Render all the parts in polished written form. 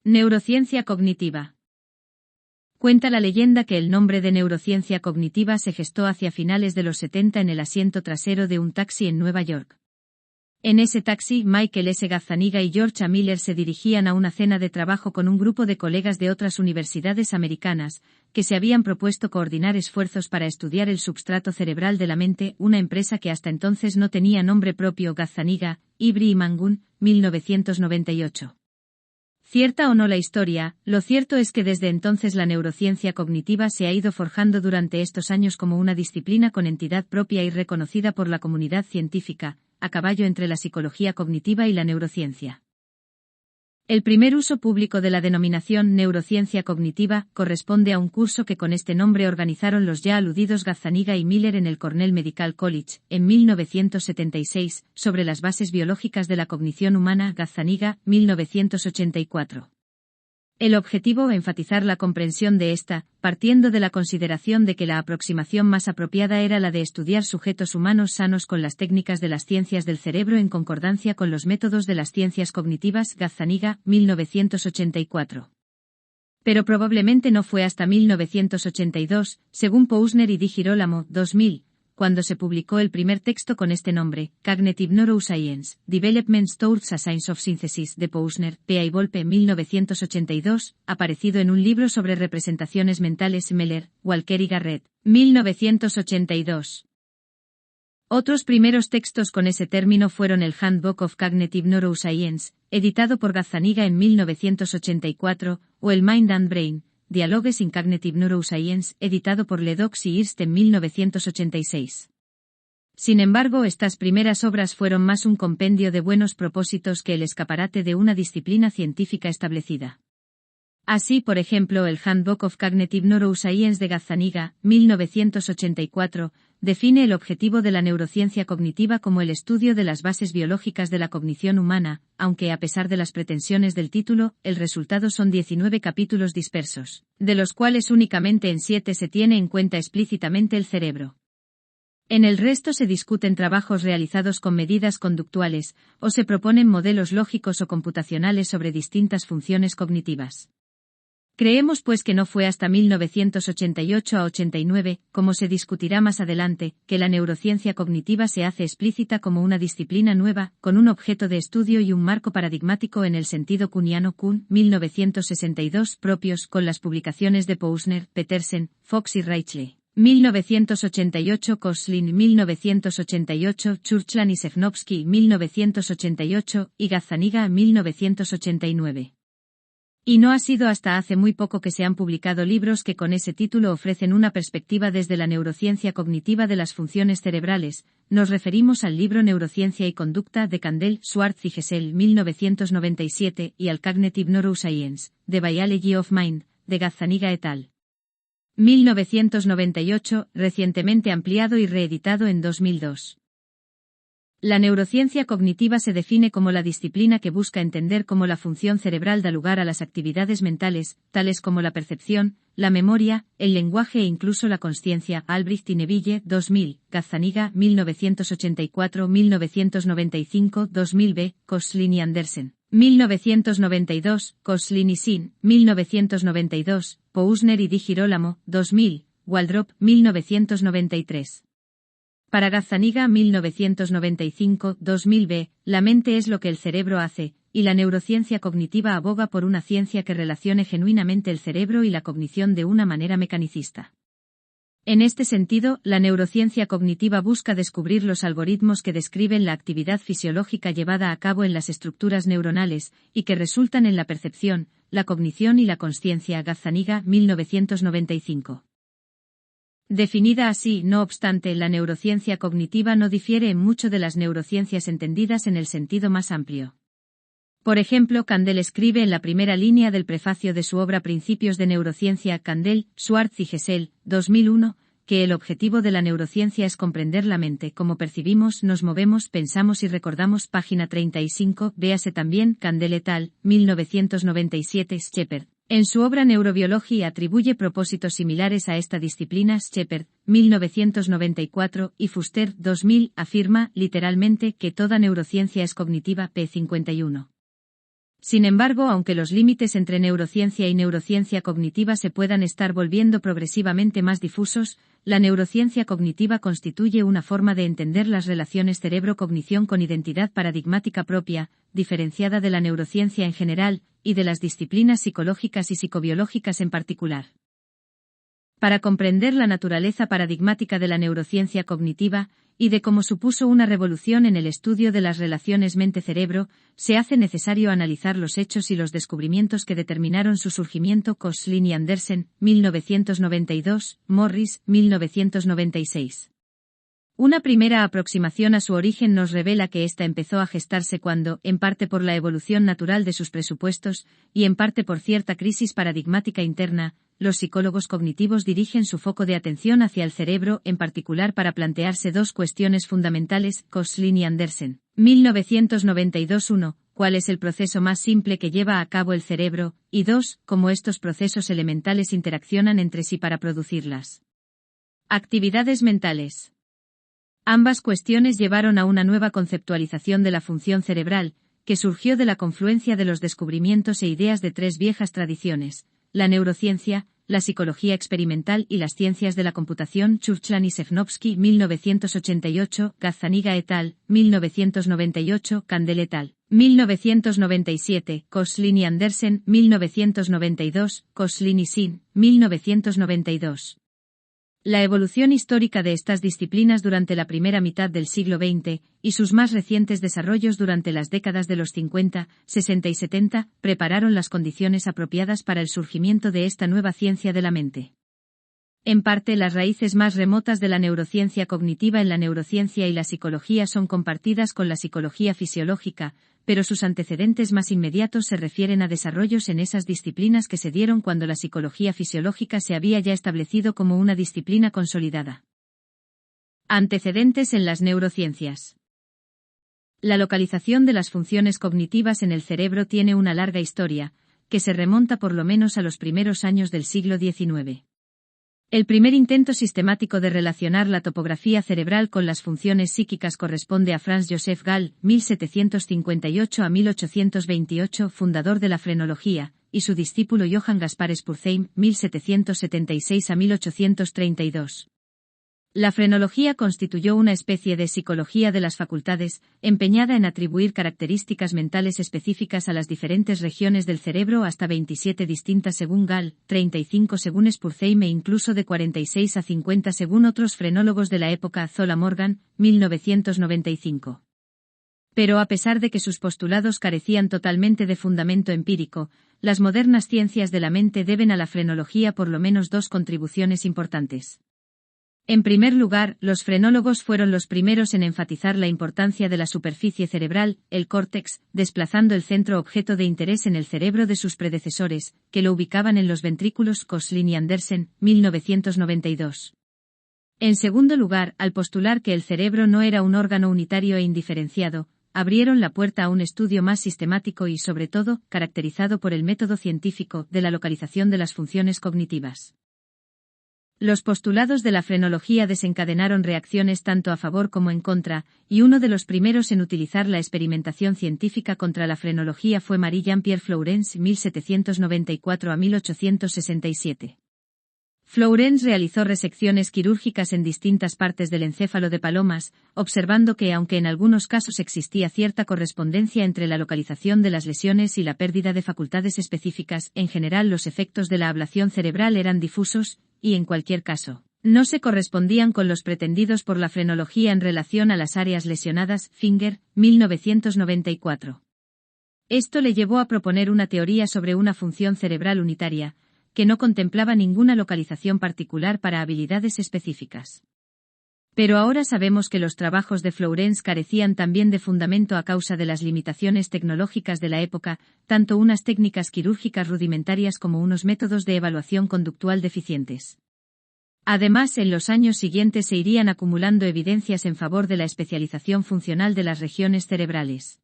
Neurociencia cognitiva. Cuenta la leyenda que el nombre de neurociencia cognitiva se gestó hacia finales de los 70 en el asiento trasero de un taxi en Nueva York. En ese taxi, Michael S. Gazzaniga y George A. Miller se dirigían a una cena de trabajo con un grupo de colegas de otras universidades americanas, que se habían propuesto coordinar esfuerzos para estudiar el substrato cerebral de la mente, una empresa que hasta entonces no tenía nombre propio. Gazzaniga, Ibri y Mangun, 1998. Cierta o no la historia, lo cierto es que desde entonces la neurociencia cognitiva se ha ido forjando durante estos años como una disciplina con entidad propia y reconocida por la comunidad científica, a caballo entre la psicología cognitiva y la neurociencia. El primer uso público de la denominación neurociencia cognitiva corresponde a un curso que con este nombre organizaron los ya aludidos Gazzaniga y Miller en el Cornell Medical College, en 1976, sobre las bases biológicas de la cognición humana. Gazzaniga, 1984. El objetivo: enfatizar la comprensión de esta, partiendo de la consideración de que la aproximación más apropiada era la de estudiar sujetos humanos sanos con las técnicas de las ciencias del cerebro en concordancia con los métodos de las ciencias cognitivas. Gazzaniga, 1984. Pero probablemente no fue hasta 1982, según Posner y Di Girolamo, 2000, cuando se publicó el primer texto con este nombre, Cognitive Neuroscience, Development Towards a Science of Synthesis, de Posner, P. y Volpe, 1982, aparecido en un libro sobre representaciones mentales. Meller, Walker y Garrett, 1982. Otros primeros textos con ese término fueron el Handbook of Cognitive Neuroscience, editado por Gazzaniga en 1984, o el Mind and Brain, Dialogues in Cognitive Neuroscience, editado por Ledoux y Hirst en 1986. Sin embargo, estas primeras obras fueron más un compendio de buenos propósitos que el escaparate de una disciplina científica establecida. Así, por ejemplo, el Handbook of Cognitive Neuroscience de Gazzaniga, 1984, define el objetivo de la neurociencia cognitiva como el estudio de las bases biológicas de la cognición humana, aunque a pesar de las pretensiones del título, el resultado son 19 capítulos dispersos, de los cuales únicamente en 7 se tiene en cuenta explícitamente el cerebro. En el resto se discuten trabajos realizados con medidas conductuales, o se proponen modelos lógicos o computacionales sobre distintas funciones cognitivas. Creemos pues que no fue hasta 1988 a 89, como se discutirá más adelante, que la neurociencia cognitiva se hace explícita como una disciplina nueva, con un objeto de estudio y un marco paradigmático en el sentido kuhniano. Kuhn, 1962, propios, con las publicaciones de Posner, Petersen, Fox y Reichle. 1988, Koslin, 1988, Churchland y Sejnowski, 1988, y Gazzaniga, 1989. Y no ha sido hasta hace muy poco que se han publicado libros que con ese título ofrecen una perspectiva desde la neurociencia cognitiva de las funciones cerebrales. Nos referimos al libro Neurociencia y Conducta de Kandel, Schwartz y Gesell, 1997, y al Cognitive Neuroscience, The Biology of Mind, de Gazzaniga et al. 1998, recientemente ampliado y reeditado en 2002. La neurociencia cognitiva se define como la disciplina que busca entender cómo la función cerebral da lugar a las actividades mentales, tales como la percepción, la memoria, el lenguaje e incluso la consciencia. Albrecht y Neville, 2000, Gazzaniga, 1984, 1995, 2000b, Koslin y Andersen, 1992, Koslin y Sin, 1992, Posner y Di Girolamo, 2000, Waldrop, 1993. Para Gazzaniga, 1995, 2000b, la mente es lo que el cerebro hace, y la neurociencia cognitiva aboga por una ciencia que relacione genuinamente el cerebro y la cognición de una manera mecanicista. En este sentido, la neurociencia cognitiva busca descubrir los algoritmos que describen la actividad fisiológica llevada a cabo en las estructuras neuronales, y que resultan en la percepción, la cognición y la consciencia. Gazzaniga, 1995. Definida así, no obstante, la neurociencia cognitiva no difiere en mucho de las neurociencias entendidas en el sentido más amplio. Por ejemplo, Kandel escribe en la primera línea del prefacio de su obra Principios de Neurociencia, Kandel, Schwartz y Gesell, 2001, que el objetivo de la neurociencia es comprender la mente, cómo percibimos, nos movemos, pensamos y recordamos. Página 35, véase también Kandel et al., 1997, Shepard. En su obra Neurobiología atribuye propósitos similares a esta disciplina. Shepard, 1994, y Fuster, 2000, afirma, literalmente, que toda neurociencia es cognitiva. P. 51. Sin embargo, aunque los límites entre neurociencia y neurociencia cognitiva se puedan estar volviendo progresivamente más difusos, la neurociencia cognitiva constituye una forma de entender las relaciones cerebro-cognición con identidad paradigmática propia, diferenciada de la neurociencia en general, y de las disciplinas psicológicas y psicobiológicas en particular. Para comprender la naturaleza paradigmática de la neurociencia cognitiva, y de cómo supuso una revolución en el estudio de las relaciones mente-cerebro, se hace necesario analizar los hechos y los descubrimientos que determinaron su surgimiento. Koslin y Andersen, 1992, Morris, 1996. Una primera aproximación a su origen nos revela que ésta empezó a gestarse cuando, en parte por la evolución natural de sus presupuestos, y en parte por cierta crisis paradigmática interna, los psicólogos cognitivos dirigen su foco de atención hacia el cerebro, en particular para plantearse dos cuestiones fundamentales. Koslin y Andersen, 1992. 1. ¿Cuál es el proceso más simple que lleva a cabo el cerebro? Y 2. ¿Cómo estos procesos elementales interaccionan entre sí para producirlas? Actividades mentales. Ambas cuestiones llevaron a una nueva conceptualización de la función cerebral, que surgió de la confluencia de los descubrimientos e ideas de tres viejas tradiciones: la neurociencia, la psicología experimental y las ciencias de la computación. Churchland y Sejnowski, 1988, Gazzaniga et al., 1998, Candel et al., 1997, Koslin y Andersen, 1992, Koslin y Sin, 1992. La evolución histórica de estas disciplinas durante la primera mitad del siglo XX, y sus más recientes desarrollos durante las décadas de los 50, 60 y 70, prepararon las condiciones apropiadas para el surgimiento de esta nueva ciencia de la mente. En parte, las raíces más remotas de la neurociencia cognitiva en la neurociencia y la psicología son compartidas con la psicología fisiológica, pero sus antecedentes más inmediatos se refieren a desarrollos en esas disciplinas que se dieron cuando la psicología fisiológica se había ya establecido como una disciplina consolidada. Antecedentes en las neurociencias. La localización de las funciones cognitivas en el cerebro tiene una larga historia, que se remonta por lo menos a los primeros años del siglo XIX. El primer intento sistemático de relacionar la topografía cerebral con las funciones psíquicas corresponde a Franz Joseph Gall, 1758 a 1828, fundador de la frenología, y su discípulo Johann Gaspar Spurzheim, 1776 a 1832. La frenología constituyó una especie de psicología de las facultades, empeñada en atribuir características mentales específicas a las diferentes regiones del cerebro, hasta 27 distintas según Gall, 35 según Spurzheim e incluso de 46 a 50 según otros frenólogos de la época. Zola Morgan, 1995. Pero a pesar de que sus postulados carecían totalmente de fundamento empírico, las modernas ciencias de la mente deben a la frenología por lo menos dos contribuciones importantes. En primer lugar, los frenólogos fueron los primeros en enfatizar la importancia de la superficie cerebral, el córtex, desplazando el centro objeto de interés en el cerebro de sus predecesores, que lo ubicaban en los ventrículos. Koslin y Andersen, 1992. En segundo lugar, al postular que el cerebro no era un órgano unitario e indiferenciado, abrieron la puerta a un estudio más sistemático y, sobre todo, caracterizado por el método científico, de la localización de las funciones cognitivas. Los postulados de la frenología desencadenaron reacciones tanto a favor como en contra, y uno de los primeros en utilizar la experimentación científica contra la frenología fue Marie Jean-Pierre Flourens, 1794 a 1867. Flourens realizó resecciones quirúrgicas en distintas partes del encéfalo de palomas, observando que, aunque en algunos casos existía cierta correspondencia entre la localización de las lesiones y la pérdida de facultades específicas, en general los efectos de la ablación cerebral eran difusos, y en cualquier caso, no se correspondían con los pretendidos por la frenología en relación a las áreas lesionadas. Finger, 1994. Esto le llevó a proponer una teoría sobre una función cerebral unitaria, que no contemplaba ninguna localización particular para habilidades específicas. Pero ahora sabemos que los trabajos de Flourens carecían también de fundamento a causa de las limitaciones tecnológicas de la época, tanto unas técnicas quirúrgicas rudimentarias como unos métodos de evaluación conductual deficientes. Además, en los años siguientes se irían acumulando evidencias en favor de la especialización funcional de las regiones cerebrales.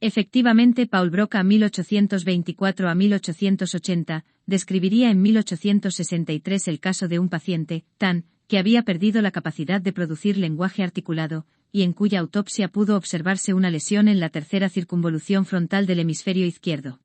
Efectivamente, Paul Broca, 1824 a 1880, describiría en 1863 el caso de un paciente, Tan, que había perdido la capacidad de producir lenguaje articulado, y en cuya autopsia pudo observarse una lesión en la tercera circunvolución frontal del hemisferio izquierdo.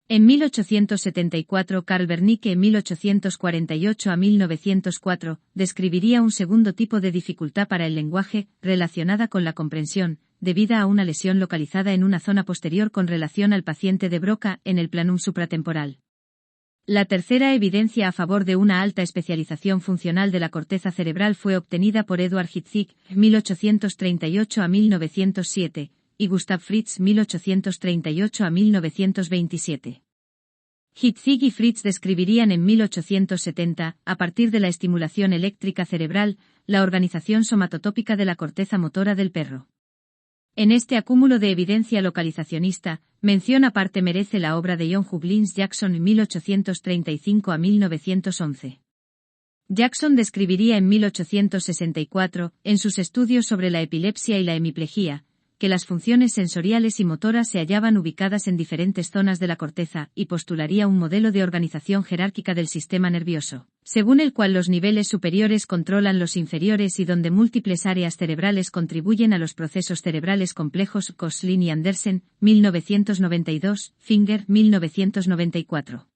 En 1874 Carl Wernicke, 1848 a 1904, describiría un segundo tipo de dificultad para el lenguaje, relacionada con la comprensión, debida a una lesión localizada en una zona posterior con relación al paciente de Broca, en el planum supratemporal. La tercera evidencia a favor de una alta especialización funcional de la corteza cerebral fue obtenida por Eduard Hitzig, 1838 a 1907, y Gustav Fritz, 1838 a 1927. Hitzig y Fritz describirían en 1870, a partir de la estimulación eléctrica cerebral, la organización somatotópica de la corteza motora del perro. En este acúmulo de evidencia localizacionista, mención aparte merece la obra de John Huggins Jackson, 1835 a 1911. Jackson describiría en 1864, en sus estudios sobre la epilepsia y la hemiplegia, que las funciones sensoriales y motoras se hallaban ubicadas en diferentes zonas de la corteza, y postularía un modelo de organización jerárquica del sistema nervioso, según el cual los niveles superiores controlan los inferiores y donde múltiples áreas cerebrales contribuyen a los procesos cerebrales complejos. Koslin y Andersen, 1992, Finger, 1994.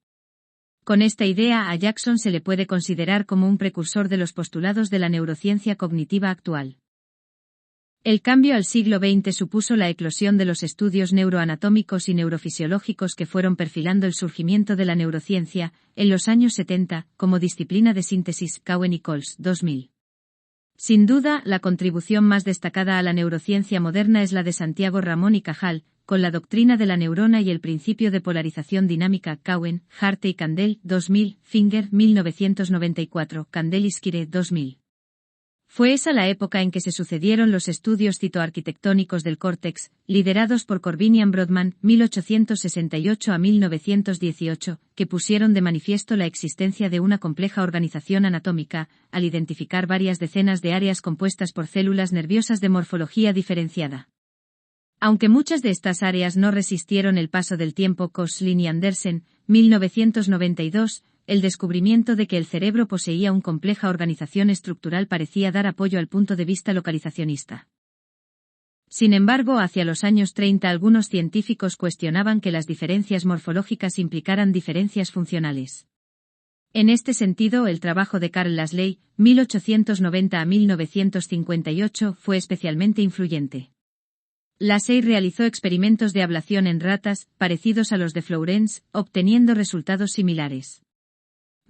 Con esta idea a Jackson se le puede considerar como un precursor de los postulados de la neurociencia cognitiva actual. El cambio al siglo XX supuso la eclosión de los estudios neuroanatómicos y neurofisiológicos que fueron perfilando el surgimiento de la neurociencia, en los años 70, como disciplina de síntesis. Cowen y Coles, 2000. Sin duda, la contribución más destacada a la neurociencia moderna es la de Santiago Ramón y Cajal, con la doctrina de la neurona y el principio de polarización dinámica. Cowen, Harte y Candel, 2000, Finger, 1994, Candel y Skire, 2000. Fue esa la época en que se sucedieron los estudios citoarquitectónicos del córtex, liderados por Corbinian Brodmann, 1868 a 1918, que pusieron de manifiesto la existencia de una compleja organización anatómica, al identificar varias decenas de áreas compuestas por células nerviosas de morfología diferenciada. Aunque muchas de estas áreas no resistieron el paso del tiempo. Koslin y Andersen, 1992, el descubrimiento de que el cerebro poseía una compleja organización estructural parecía dar apoyo al punto de vista localizacionista. Sin embargo, hacia los años 30 algunos científicos cuestionaban que las diferencias morfológicas implicaran diferencias funcionales. En este sentido, el trabajo de Carl Lasley, 1890 a 1958, fue especialmente influyente. Lasley realizó experimentos de ablación en ratas, parecidos a los de Flourens, obteniendo resultados similares.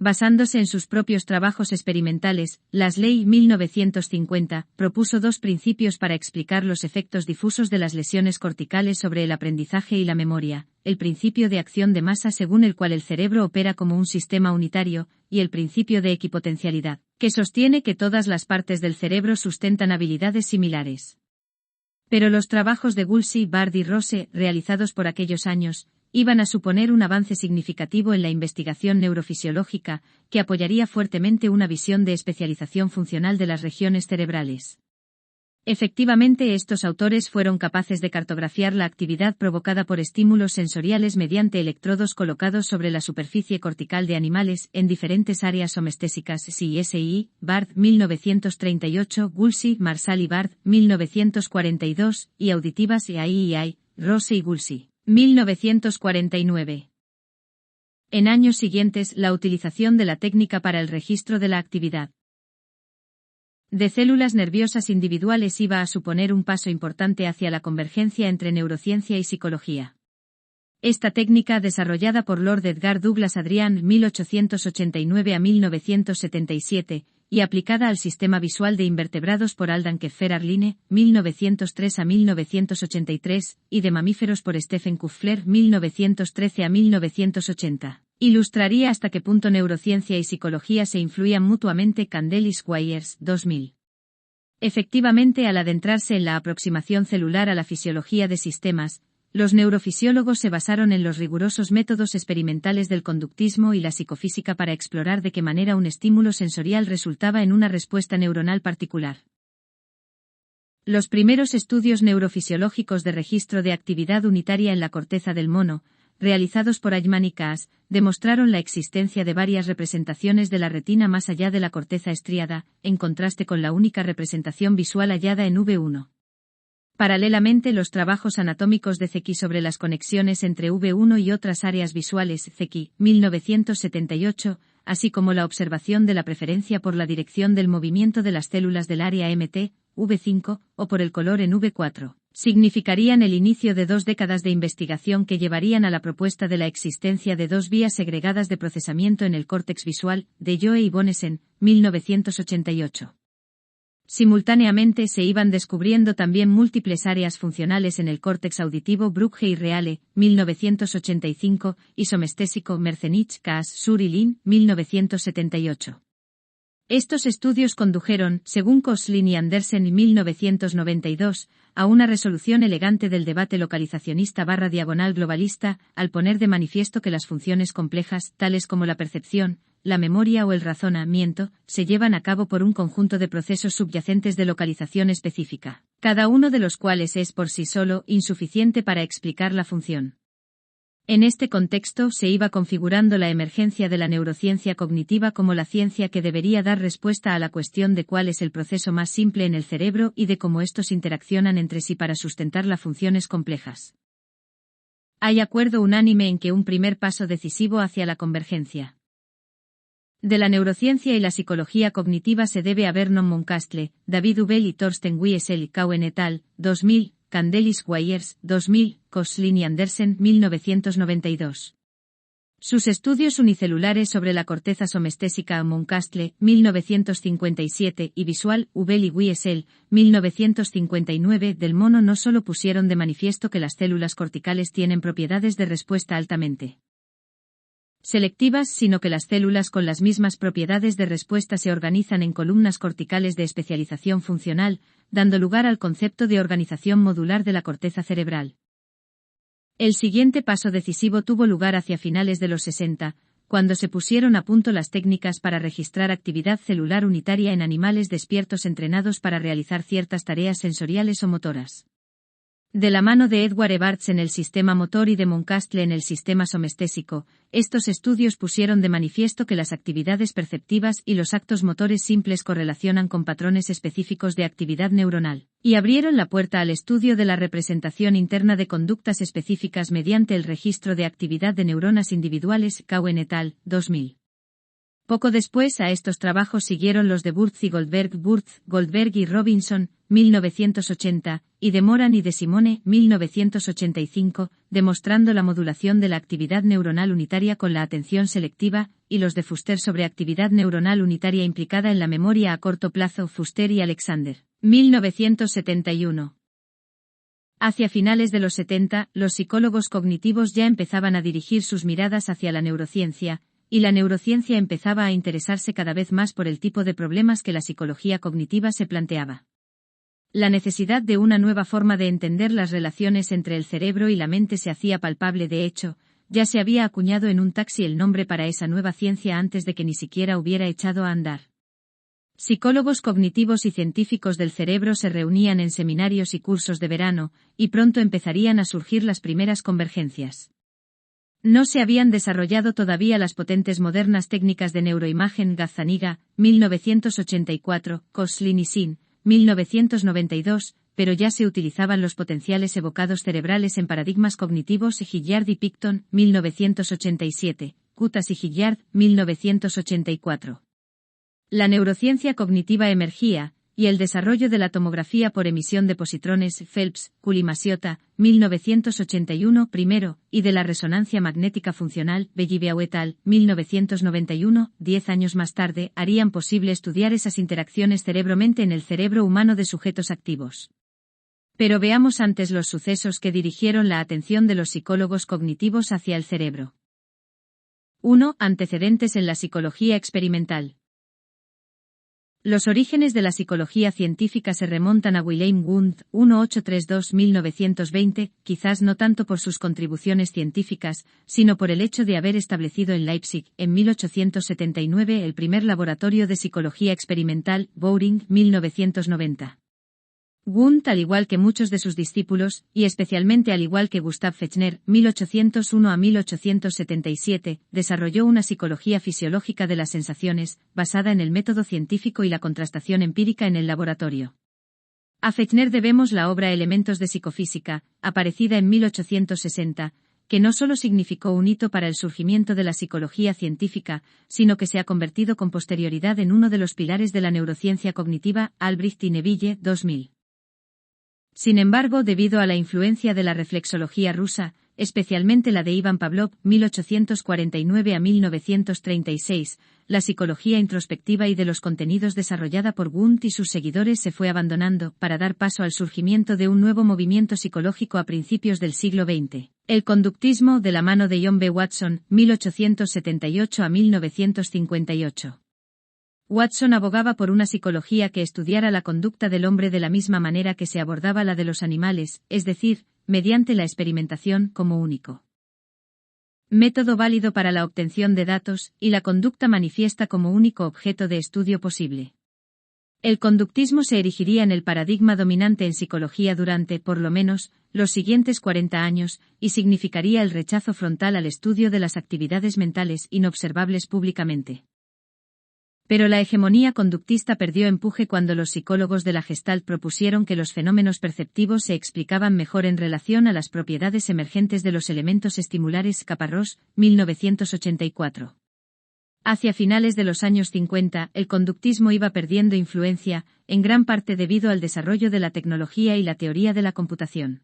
Basándose en sus propios trabajos experimentales, Lasley, 1950, propuso dos principios para explicar los efectos difusos de las lesiones corticales sobre el aprendizaje y la memoria: el principio de acción de masa, según el cual el cerebro opera como un sistema unitario, y el principio de equipotencialidad, que sostiene que todas las partes del cerebro sustentan habilidades similares. Pero los trabajos de Woolsey, Bard y Rose, realizados por aquellos años, iban a suponer un avance significativo en la investigación neurofisiológica, que apoyaría fuertemente una visión de especialización funcional de las regiones cerebrales. Efectivamente, estos autores fueron capaces de cartografiar la actividad provocada por estímulos sensoriales mediante electrodos colocados sobre la superficie cortical de animales en diferentes áreas somestésicas. SI, Bard, 1938, Woolsey, Marshall y Bard, 1942, y auditivas. EI, Rose y Woolsey, 1949. En años siguientes, la utilización de la técnica para el registro de la actividad de células nerviosas individuales iba a suponer un paso importante hacia la convergencia entre neurociencia y psicología. Esta técnica, desarrollada por Lord Edgar Douglas Adrian, 1889 a 1977, y aplicada al sistema visual de invertebrados por Aldan Keffer Arline, 1903 a 1983, y de mamíferos por Stephen Kuffler, 1913 a 1980. Ilustraría hasta qué punto neurociencia y psicología se influían mutuamente. Candel y Squires, 2000. Efectivamente, al adentrarse en la aproximación celular a la fisiología de sistemas, los neurofisiólogos se basaron en los rigurosos métodos experimentales del conductismo y la psicofísica para explorar de qué manera un estímulo sensorial resultaba en una respuesta neuronal particular. Los primeros estudios neurofisiológicos de registro de actividad unitaria en la corteza del mono, realizados por Eichmann y Kaas, demostraron la existencia de varias representaciones de la retina más allá de la corteza estriada, en contraste con la única representación visual hallada en V1. Paralelamente, los trabajos anatómicos de Zecchi sobre las conexiones entre V1 y otras áreas visuales, Zecchi, 1978, así como la observación de la preferencia por la dirección del movimiento de las células del área MT, V5, o por el color en V4, significarían el inicio de 2 décadas de investigación que llevarían a la propuesta de la existencia de 2 vías segregadas de procesamiento en el córtex visual, de Joe y Bonnesen, 1988. Simultáneamente se iban descubriendo también múltiples áreas funcionales en el córtex auditivo Brugge y Reale, 1985, y somestésico Merzenich, Kaas, Sur y Lin, 1978. Estos estudios condujeron, según Koslin y Andersen en 1992, a una resolución elegante del debate localizacionista/diagonal globalista, al poner de manifiesto que las funciones complejas, tales como la percepción, la memoria o el razonamiento, se llevan a cabo por un conjunto de procesos subyacentes de localización específica, cada uno de los cuales es por sí solo insuficiente para explicar la función. En este contexto se iba configurando la emergencia de la neurociencia cognitiva como la ciencia que debería dar respuesta a la cuestión de cuál es el proceso más simple en el cerebro y de cómo estos interaccionan entre sí para sustentar las funciones complejas. Hay acuerdo unánime en que un primer paso decisivo hacia la convergencia de la neurociencia y la psicología cognitiva se debe a Vernon Moncastle, David Ubel y Thorsten Wiesel, Cowen et al., 2000, Candelis Weyers, 2000, Koslin y Andersen, 1992. Sus estudios unicelulares sobre la corteza somestésica Moncastle, 1957, y visual, Ubel y Wiesel, 1959, del mono no solo pusieron de manifiesto que las células corticales tienen propiedades de respuesta altamente selectivas, sino que las células con las mismas propiedades de respuesta se organizan en columnas corticales de especialización funcional, dando lugar al concepto de organización modular de la corteza cerebral. El siguiente paso decisivo tuvo lugar hacia finales de los 60, cuando se pusieron a punto las técnicas para registrar actividad celular unitaria en animales despiertos entrenados para realizar ciertas tareas sensoriales o motoras. De la mano de Edward Evarts en el sistema motor y de Moncastle en el sistema somestésico, estos estudios pusieron de manifiesto que las actividades perceptivas y los actos motores simples correlacionan con patrones específicos de actividad neuronal, y abrieron la puerta al estudio de la representación interna de conductas específicas mediante el registro de actividad de neuronas individuales, Cowen et al., 2000. Poco después a estos trabajos siguieron los de Burz y Goldberg y Robinson, 1980, y de Moran y de Simone, 1985, demostrando la modulación de la actividad neuronal unitaria con la atención selectiva, y los de Fuster sobre actividad neuronal unitaria implicada en la memoria a corto plazo, Fuster y Alexander, 1971. Hacia finales de los 70, los psicólogos cognitivos ya empezaban a dirigir sus miradas hacia la neurociencia, y la neurociencia empezaba a interesarse cada vez más por el tipo de problemas que la psicología cognitiva se planteaba. La necesidad de una nueva forma de entender las relaciones entre el cerebro y la mente se hacía palpable. De hecho, ya se había acuñado en un taxi el nombre para esa nueva ciencia antes de que ni siquiera hubiera echado a andar. Psicólogos cognitivos y científicos del cerebro se reunían en seminarios y cursos de verano, y pronto empezarían a surgir las primeras convergencias. No se habían desarrollado todavía las potentes modernas técnicas de neuroimagen Gazzaniga, 1984, Koslin y Sin, 1992, pero ya se utilizaban los potenciales evocados cerebrales en paradigmas cognitivos Hilliard y Picton, 1987, Kutas y Hilliard, 1984. La neurociencia cognitiva emergía, y el desarrollo de la tomografía por emisión de positrones Phelps, Kulimasiota, 1981 primero, y de la resonancia magnética funcional Belliveau et al., 1991, 10 años más tarde, harían posible estudiar esas interacciones cerebro-mente en el cerebro humano de sujetos activos. Pero veamos antes los sucesos que dirigieron la atención de los psicólogos cognitivos hacia el cerebro. 1. Antecedentes en la psicología experimental. Los orígenes de la psicología científica se remontan a Wilhelm Wundt, 1832-1920, quizás no tanto por sus contribuciones científicas, sino por el hecho de haber establecido en Leipzig, en 1879, el primer laboratorio de psicología experimental, Bowring, 1990. Wundt, al igual que muchos de sus discípulos, y especialmente al igual que Gustav Fechner, 1801 a 1877, desarrolló una psicología fisiológica de las sensaciones, basada en el método científico y la contrastación empírica en el laboratorio. A Fechner debemos la obra Elementos de psicofísica, aparecida en 1860, que no solo significó un hito para el surgimiento de la psicología científica, sino que se ha convertido con posterioridad en uno de los pilares de la neurociencia cognitiva. Albrecht y Neville, 2000. Sin embargo, debido a la influencia de la reflexología rusa, especialmente la de Ivan Pavlov, 1849 a 1936, la psicología introspectiva y de los contenidos desarrollada por Wundt y sus seguidores se fue abandonando, para dar paso al surgimiento de un nuevo movimiento psicológico a principios del siglo XX. El conductismo, de la mano de John B. Watson, 1878 a 1958. Watson abogaba por una psicología que estudiara la conducta del hombre de la misma manera que se abordaba la de los animales, es decir, mediante la experimentación como único método válido para la obtención de datos, y la conducta manifiesta como único objeto de estudio posible. El conductismo se erigiría en el paradigma dominante en psicología durante, por lo menos, los siguientes 40 años, y significaría el rechazo frontal al estudio de las actividades mentales inobservables públicamente. Pero la hegemonía conductista perdió empuje cuando los psicólogos de la Gestalt propusieron que los fenómenos perceptivos se explicaban mejor en relación a las propiedades emergentes de los elementos estimulares. Caparrós, 1984. Hacia finales de los años 50, el conductismo iba perdiendo influencia, en gran parte debido al desarrollo de la tecnología y la teoría de la computación.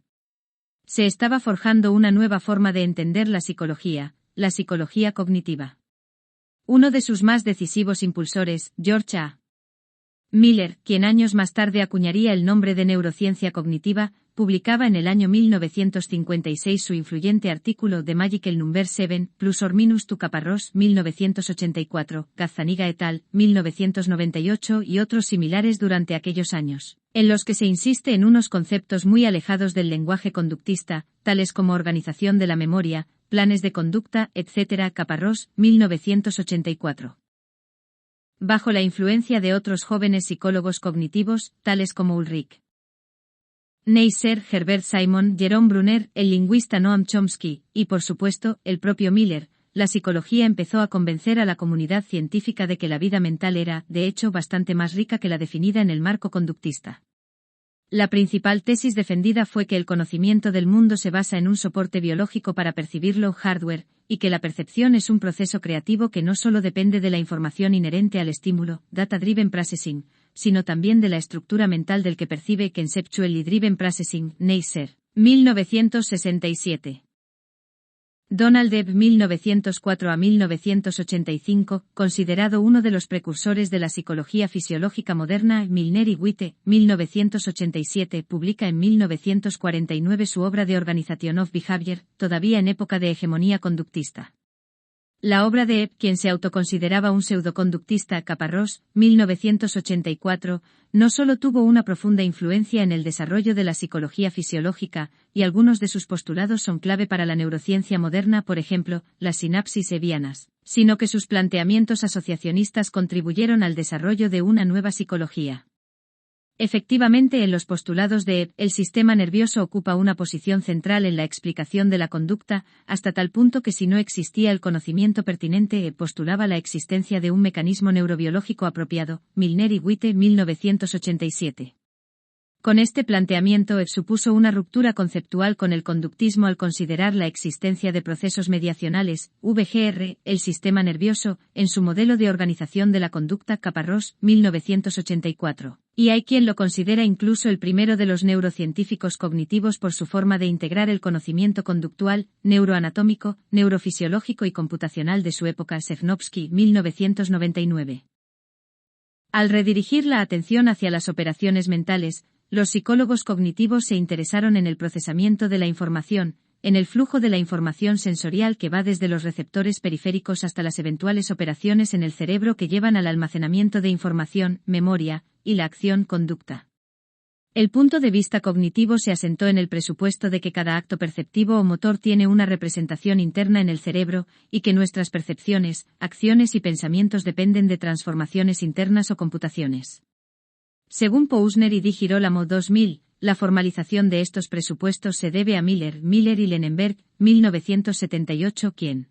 Se estaba forjando una nueva forma de entender la psicología cognitiva. Uno de sus más decisivos impulsores, George A. Miller, quien años más tarde acuñaría el nombre de neurociencia cognitiva, publicaba en el año 1956 su influyente artículo The Magical Number 7, plus or minus to Caparrós, 1984, Gazzaniga et al., 1998 y otros similares durante aquellos años, en los que se insiste en unos conceptos muy alejados del lenguaje conductista, tales como organización de la memoria, planes de conducta, etc. Caparrós, 1984. Bajo la influencia de otros jóvenes psicólogos cognitivos, tales como Ulrich Neisser, Herbert Simon, Jerome Brunner, el lingüista Noam Chomsky, y por supuesto, el propio Miller, la psicología empezó a convencer a la comunidad científica de que la vida mental era, de hecho, bastante más rica que la definida en el marco conductista. La principal tesis defendida fue que el conocimiento del mundo se basa en un soporte biológico para percibirlo, hardware, y que la percepción es un proceso creativo que no solo depende de la información inherente al estímulo, data-driven processing, sino también de la estructura mental del que percibe, conceptually driven processing. Neisser, 1967. Donald Ebb, 1904 a 1985, considerado uno de los precursores de la psicología fisiológica moderna. Milner y Witte, 1987, publica en 1949 su obra The Organization of Behavior, todavía en época de hegemonía conductista. La obra de Ebb, quien se autoconsideraba un pseudoconductista. Caparrós, 1984, no solo tuvo una profunda influencia en el desarrollo de la psicología fisiológica, y algunos de sus postulados son clave para la neurociencia moderna, por ejemplo, las sinapsis hebbianas, sino que sus planteamientos asociacionistas contribuyeron al desarrollo de una nueva psicología. Efectivamente, en los postulados de Ebb, el sistema nervioso ocupa una posición central en la explicación de la conducta, hasta tal punto que si no existía el conocimiento pertinente, Ebb postulaba la existencia de un mecanismo neurobiológico apropiado. Milner y Witte, 1987. Con este planteamiento Ebb supuso una ruptura conceptual con el conductismo al considerar la existencia de procesos mediacionales, VGR, el sistema nervioso, en su modelo de organización de la conducta. Caparrós, 1984. Y hay quien lo considera incluso el primero de los neurocientíficos cognitivos por su forma de integrar el conocimiento conductual, neuroanatómico, neurofisiológico y computacional de su época. Sejnowski, 1999. Al redirigir la atención hacia las operaciones mentales, los psicólogos cognitivos se interesaron en el procesamiento de la información, en el flujo de la información sensorial que va desde los receptores periféricos hasta las eventuales operaciones en el cerebro que llevan al almacenamiento de información, memoria, y la acción, conducta. El punto de vista cognitivo se asentó en el presupuesto de que cada acto perceptivo o motor tiene una representación interna en el cerebro, y que nuestras percepciones, acciones y pensamientos dependen de transformaciones internas o computaciones. Según Pousner y Di Girolamo 2000, la formalización de estos presupuestos se debe a Miller y Lenenberg, 1978, quien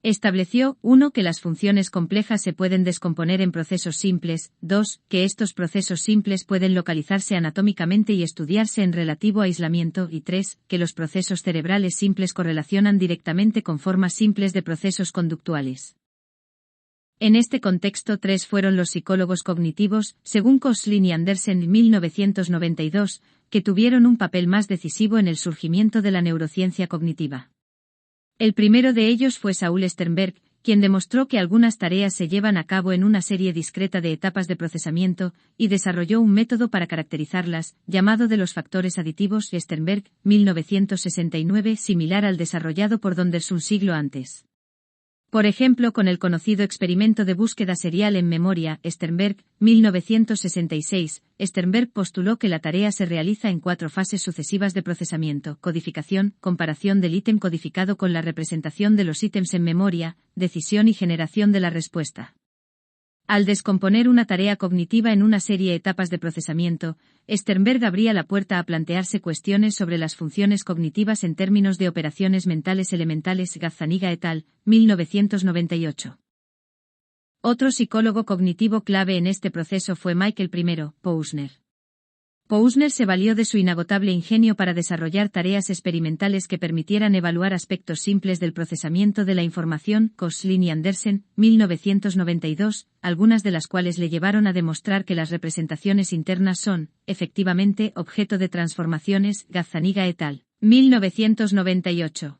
estableció, 1. Que las funciones complejas se pueden descomponer en procesos simples, 2. Que estos procesos simples pueden localizarse anatómicamente y estudiarse en relativo aislamiento y 3. Que los procesos cerebrales simples correlacionan directamente con formas simples de procesos conductuales. En este contexto 3 fueron los psicólogos cognitivos, según Koslin y Andersen 1992, que tuvieron un papel más decisivo en el surgimiento de la neurociencia cognitiva. El primero de ellos fue Saul Sternberg, quien demostró que algunas tareas se llevan a cabo en una serie discreta de etapas de procesamiento, y desarrolló un método para caracterizarlas, llamado de los factores aditivos. Sternberg, 1969, similar al desarrollado por Donders un siglo antes. Por ejemplo, con el conocido experimento de búsqueda serial en memoria, Sternberg, 1966, Sternberg postuló que la tarea se realiza en 4 fases sucesivas de procesamiento: codificación, comparación del ítem codificado con la representación de los ítems en memoria, decisión y generación de la respuesta. Al descomponer una tarea cognitiva en una serie de etapas de procesamiento, Sternberg abría la puerta a plantearse cuestiones sobre las funciones cognitivas en términos de operaciones mentales elementales. Gazzaniga et al., 1998. Otro psicólogo cognitivo clave en este proceso fue Michael I. Pousner. Pousner se valió de su inagotable ingenio para desarrollar tareas experimentales que permitieran evaluar aspectos simples del procesamiento de la información. Koslin y Andersen, 1992, algunas de las cuales le llevaron a demostrar que las representaciones internas son, efectivamente, objeto de transformaciones. Gazzaniga et al., 1998.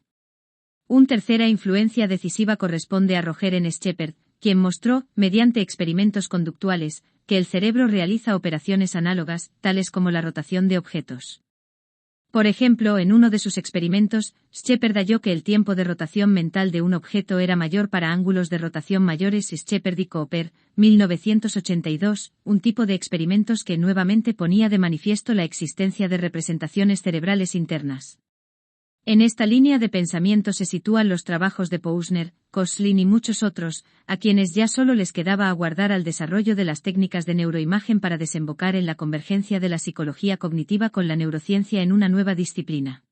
Una tercera influencia decisiva corresponde a Roger N. Shepard, quien mostró, mediante experimentos conductuales, que el cerebro realiza operaciones análogas, tales como la rotación de objetos. Por ejemplo, en uno de sus experimentos, Shepard halló que el tiempo de rotación mental de un objeto era mayor para ángulos de rotación mayores. Shepard y Cooper, 1982, un tipo de experimentos que nuevamente ponía de manifiesto la existencia de representaciones cerebrales internas. En esta línea de pensamiento se sitúan los trabajos de Pousner, Koslin y muchos otros, a quienes ya solo les quedaba aguardar al desarrollo de las técnicas de neuroimagen para desembocar en la convergencia de la psicología cognitiva con la neurociencia en una nueva disciplina.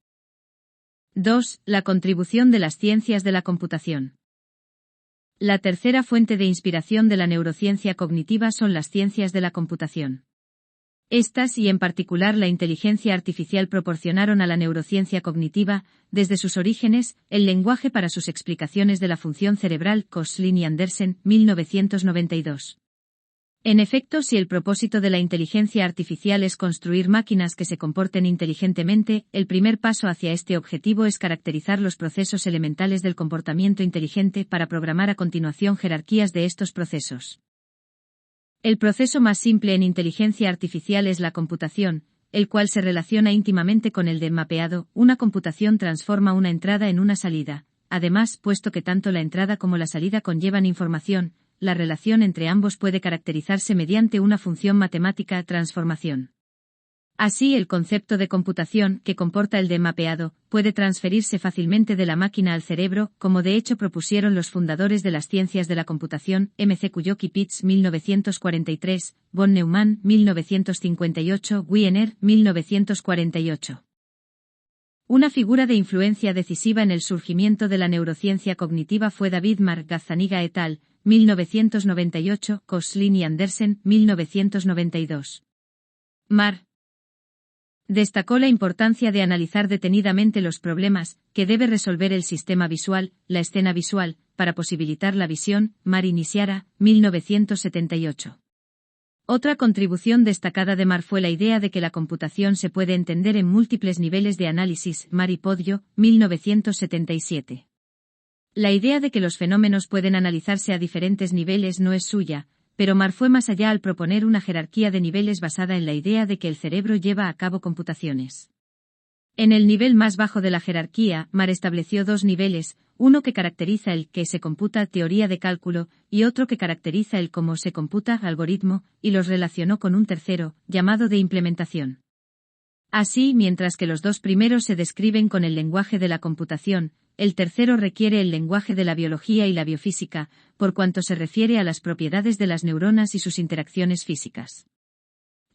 2. La contribución de las ciencias de la computación. La tercera fuente de inspiración de la neurociencia cognitiva son las ciencias de la computación. Estas y en particular la inteligencia artificial proporcionaron a la neurociencia cognitiva, desde sus orígenes, el lenguaje para sus explicaciones de la función cerebral. Koslin y Andersen, 1992. En efecto, si el propósito de la inteligencia artificial es construir máquinas que se comporten inteligentemente, el primer paso hacia este objetivo es caracterizar los procesos elementales del comportamiento inteligente para programar a continuación jerarquías de estos procesos. El proceso más simple en inteligencia artificial es la computación, el cual se relaciona íntimamente con el de mapeado. Una computación transforma una entrada en una salida. Además, puesto que tanto la entrada como la salida conllevan información, la relación entre ambos puede caracterizarse mediante una función matemática transformación. Así, el concepto de computación, que comporta el de mapeado, puede transferirse fácilmente de la máquina al cerebro, como de hecho propusieron los fundadores de las ciencias de la computación, M.C. Kujoki-Pitts, 1943, von Neumann, 1958, Wiener, 1948. Una figura de influencia decisiva en el surgimiento de la neurociencia cognitiva fue David Marr. Gazzaniga et al., 1998, Koslin y Andersen, 1992. Marr destacó la importancia de analizar detenidamente los problemas que debe resolver el sistema visual, la escena visual, para posibilitar la visión. Marr y Niciara, 1978. Otra contribución destacada de Marr fue la idea de que la computación se puede entender en múltiples niveles de análisis. Marr y Poggio, 1977. La idea de que los fenómenos pueden analizarse a diferentes niveles no es suya, pero Marr fue más allá al proponer una jerarquía de niveles basada en la idea de que el cerebro lleva a cabo computaciones. En el nivel más bajo de la jerarquía, Marr estableció 2 niveles, uno que caracteriza el que se computa, teoría de cálculo, y otro que caracteriza el cómo se computa, algoritmo, y los relacionó con un tercero, llamado de implementación. Así, mientras que los 2 primeros se describen con el lenguaje de la computación, el tercero requiere el lenguaje de la biología y la biofísica, por cuanto se refiere a las propiedades de las neuronas y sus interacciones físicas.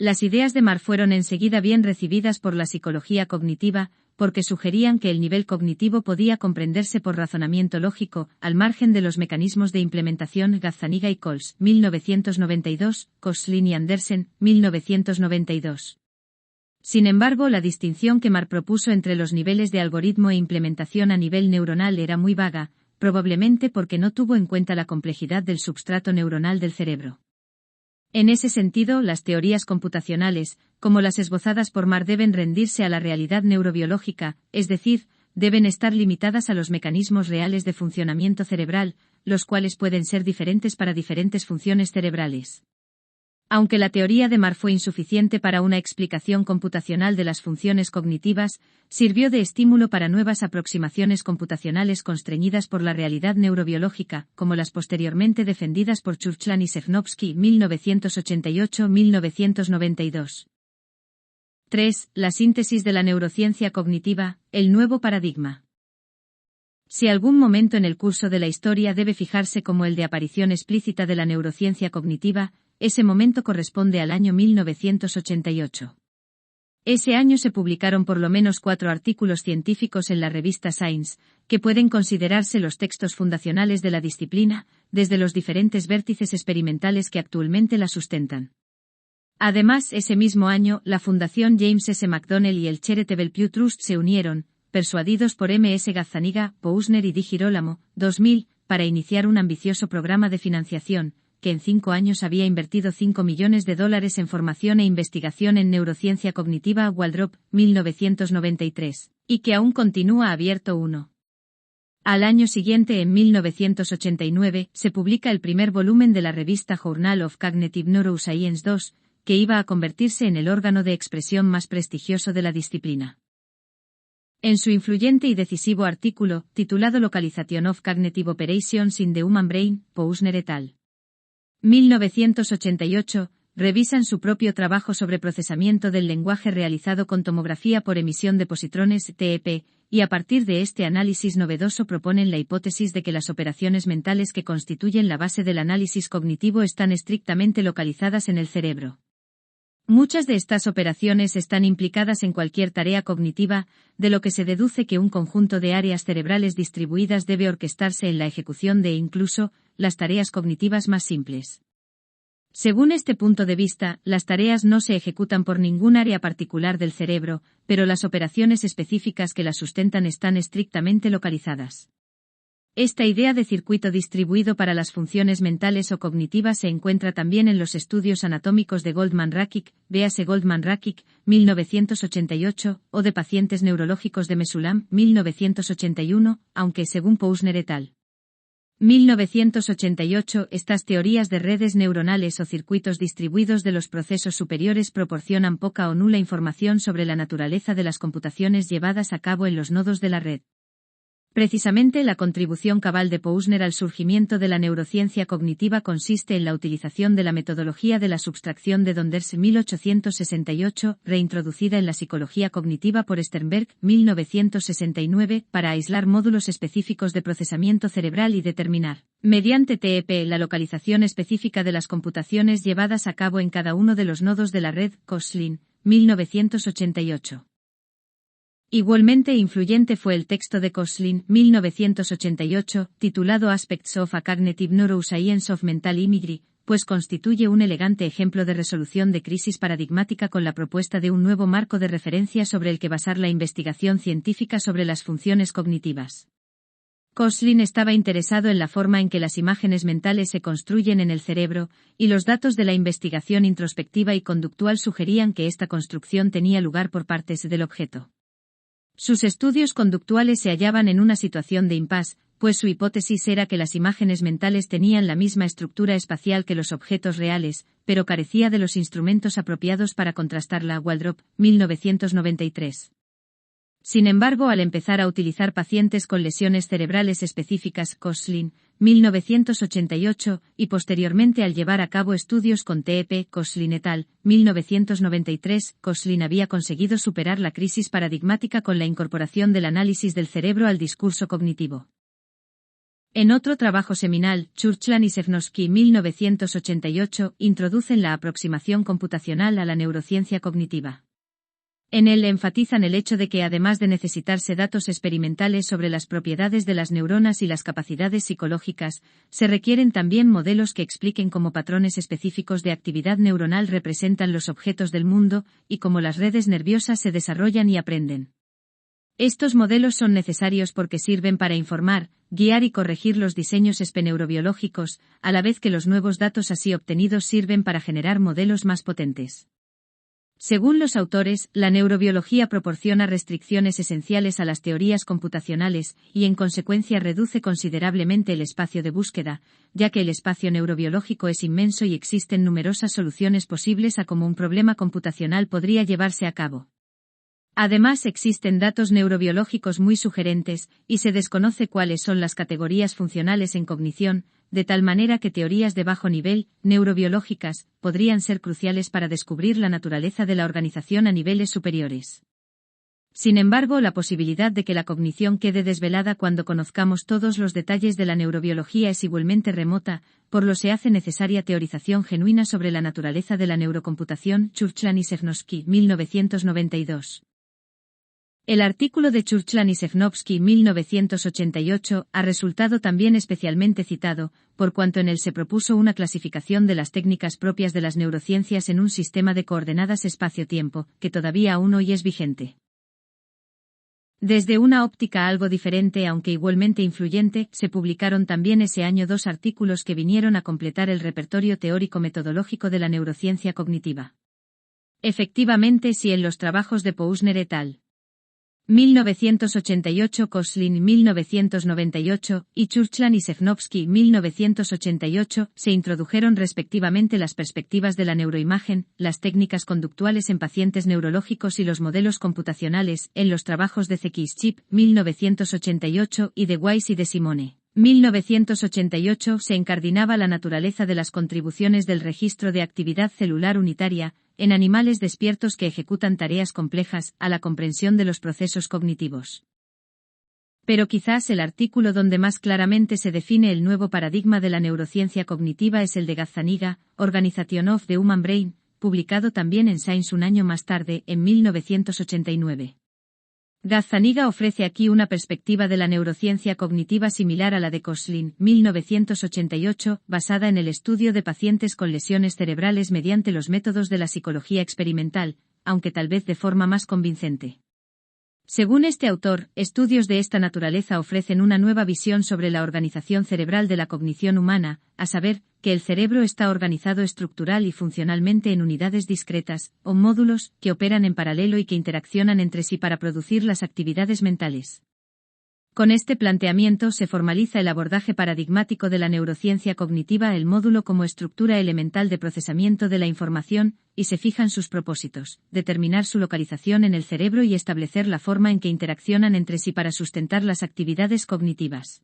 Las ideas de Marr fueron enseguida bien recibidas por la psicología cognitiva, porque sugerían que el nivel cognitivo podía comprenderse por razonamiento lógico, al margen de los mecanismos de implementación. Gazzaniga y Coles, 1992, Koslin y Andersen, 1992. Sin embargo, la distinción que Marr propuso entre los niveles de algoritmo e implementación a nivel neuronal era muy vaga, probablemente porque no tuvo en cuenta la complejidad del substrato neuronal del cerebro. En ese sentido, las teorías computacionales, como las esbozadas por Marr, deben rendirse a la realidad neurobiológica, es decir, deben estar limitadas a los mecanismos reales de funcionamiento cerebral, los cuales pueden ser diferentes para diferentes funciones cerebrales. Aunque la teoría de Marr fue insuficiente para una explicación computacional de las funciones cognitivas, sirvió de estímulo para nuevas aproximaciones computacionales constreñidas por la realidad neurobiológica, como las posteriormente defendidas por Churchland y Sejnowski, 1988-1992. 3. La síntesis de la neurociencia cognitiva, el nuevo paradigma. Si algún momento en el curso de la historia debe fijarse como el de aparición explícita de la neurociencia cognitiva, ese momento corresponde al año 1988. Ese año se publicaron por lo menos 4 artículos científicos en la revista Science, que pueden considerarse los textos fundacionales de la disciplina, desde los diferentes vértices experimentales que actualmente la sustentan. Además, ese mismo año, la Fundación James S. McDonnell y el Charitable Pew Trust se unieron, persuadidos por M. S. Gazzaniga, Posner y Di Girolamo, 2000, para iniciar un ambicioso programa de financiación, que en 5 años había invertido $5 millones en formación e investigación en neurociencia cognitiva. Waldrop, 1993, y que aún continúa abierto. 1. Al año siguiente, en 1989, se publica el primer volumen de la revista Journal of Cognitive Neuroscience 2, que iba a convertirse en el órgano de expresión más prestigioso de la disciplina. En su influyente y decisivo artículo, titulado Localization of Cognitive Operations in the Human Brain, Posner et al. 1988, revisan su propio trabajo sobre procesamiento del lenguaje realizado con tomografía por emisión de positrones, TEP, y a partir de este análisis novedoso proponen la hipótesis de que las operaciones mentales que constituyen la base del análisis cognitivo están estrictamente localizadas en el cerebro. Muchas de estas operaciones están implicadas en cualquier tarea cognitiva, de lo que se deduce que un conjunto de áreas cerebrales distribuidas debe orquestarse en la ejecución de incluso las tareas cognitivas más simples. Según este punto de vista, las tareas no se ejecutan por ningún área particular del cerebro, pero las operaciones específicas que las sustentan están estrictamente localizadas. Esta idea de circuito distribuido para las funciones mentales o cognitivas se encuentra también en los estudios anatómicos de Goldman-Rakic, véase Goldman-Rakic, 1988, o de pacientes neurológicos de Mesulam, 1981, aunque según Posner et al. 1988, estas teorías de redes neuronales o circuitos distribuidos de los procesos superiores proporcionan poca o nula información sobre la naturaleza de las computaciones llevadas a cabo en los nodos de la red. Precisamente la contribución cabal de Posner al surgimiento de la neurociencia cognitiva consiste en la utilización de la metodología de la subtracción de Donders, 1868, reintroducida en la psicología cognitiva por Sternberg, 1969, para aislar módulos específicos de procesamiento cerebral y determinar, mediante TEP, la localización específica de las computaciones llevadas a cabo en cada uno de los nodos de la red. Koslin, 1988. Igualmente influyente fue el texto de Koslin, 1988, titulado Aspects of a Cognitive Neuroscience of Mental Imagery, pues constituye un elegante ejemplo de resolución de crisis paradigmática con la propuesta de un nuevo marco de referencia sobre el que basar la investigación científica sobre las funciones cognitivas. Koslin estaba interesado en la forma en que las imágenes mentales se construyen en el cerebro, y los datos de la investigación introspectiva y conductual sugerían que esta construcción tenía lugar por partes del objeto. Sus estudios conductuales se hallaban en una situación de impasse, pues su hipótesis era que las imágenes mentales tenían la misma estructura espacial que los objetos reales, pero carecía de los instrumentos apropiados para contrastarla. Waldrop, 1993. Sin embargo, al empezar a utilizar pacientes con lesiones cerebrales específicas, Koslin, 1988, y posteriormente al llevar a cabo estudios con TEP, Koslin et al. 1993, Koslin había conseguido superar la crisis paradigmática con la incorporación del análisis del cerebro al discurso cognitivo. En otro trabajo seminal, Churchland y Sejnowski 1988 introducen la aproximación computacional a la neurociencia cognitiva. En él enfatizan el hecho de que además de necesitarse datos experimentales sobre las propiedades de las neuronas y las capacidades psicológicas, se requieren también modelos que expliquen cómo patrones específicos de actividad neuronal representan los objetos del mundo y cómo las redes nerviosas se desarrollan y aprenden. Estos modelos son necesarios porque sirven para informar, guiar y corregir los diseños espeneurobiológicos, a la vez que los nuevos datos así obtenidos sirven para generar modelos más potentes. Según los autores, la neurobiología proporciona restricciones esenciales a las teorías computacionales y en consecuencia reduce considerablemente el espacio de búsqueda, ya que el espacio neurobiológico es inmenso y existen numerosas soluciones posibles a cómo un problema computacional podría llevarse a cabo. Además existen datos neurobiológicos muy sugerentes, y se desconoce cuáles son las categorías funcionales en cognición, de tal manera que teorías de bajo nivel, neurobiológicas, podrían ser cruciales para descubrir la naturaleza de la organización a niveles superiores. Sin embargo, la posibilidad de que la cognición quede desvelada cuando conozcamos todos los detalles de la neurobiología es igualmente remota, por lo se hace necesaria teorización genuina sobre la naturaleza de la neurocomputación. Churchland y Sejnowski, 1992. El artículo de Churchland y Sejnowski 1988 ha resultado también especialmente citado, por cuanto en él se propuso una clasificación de las técnicas propias de las neurociencias en un sistema de coordenadas espacio-tiempo, que todavía aún hoy es vigente. Desde una óptica algo diferente aunque igualmente influyente, se publicaron también ese año 2 artículos que vinieron a completar el repertorio teórico-metodológico de la neurociencia cognitiva. Efectivamente, si en los trabajos de Posner et al. 1988, Koslin 1998 y Churchland y Sejnowski 1988 se introdujeron respectivamente las perspectivas de la neuroimagen, las técnicas conductuales en pacientes neurológicos y los modelos computacionales en los trabajos de Zekischip 1988 y de Weiss y de Simone. 1988 se incardinaba la naturaleza de las contribuciones del registro de actividad celular unitaria, en animales despiertos que ejecutan tareas complejas, a la comprensión de los procesos cognitivos. Pero quizás el artículo donde más claramente se define el nuevo paradigma de la neurociencia cognitiva es el de Gazzaniga, Organization of the Human Brain, publicado también en Science un año más tarde, en 1989. Gazzaniga ofrece aquí una perspectiva de la neurociencia cognitiva similar a la de Koslin, 1988, basada en el estudio de pacientes con lesiones cerebrales mediante los métodos de la psicología experimental, aunque tal vez de forma más convincente. Según este autor, estudios de esta naturaleza ofrecen una nueva visión sobre la organización cerebral de la cognición humana, a saber, que el cerebro está organizado estructural y funcionalmente en unidades discretas, o módulos, que operan en paralelo y que interaccionan entre sí para producir las actividades mentales. Con este planteamiento se formaliza el abordaje paradigmático de la neurociencia cognitiva, el módulo como estructura elemental de procesamiento de la información, y se fijan sus propósitos, determinar su localización en el cerebro y establecer la forma en que interaccionan entre sí para sustentar las actividades cognitivas.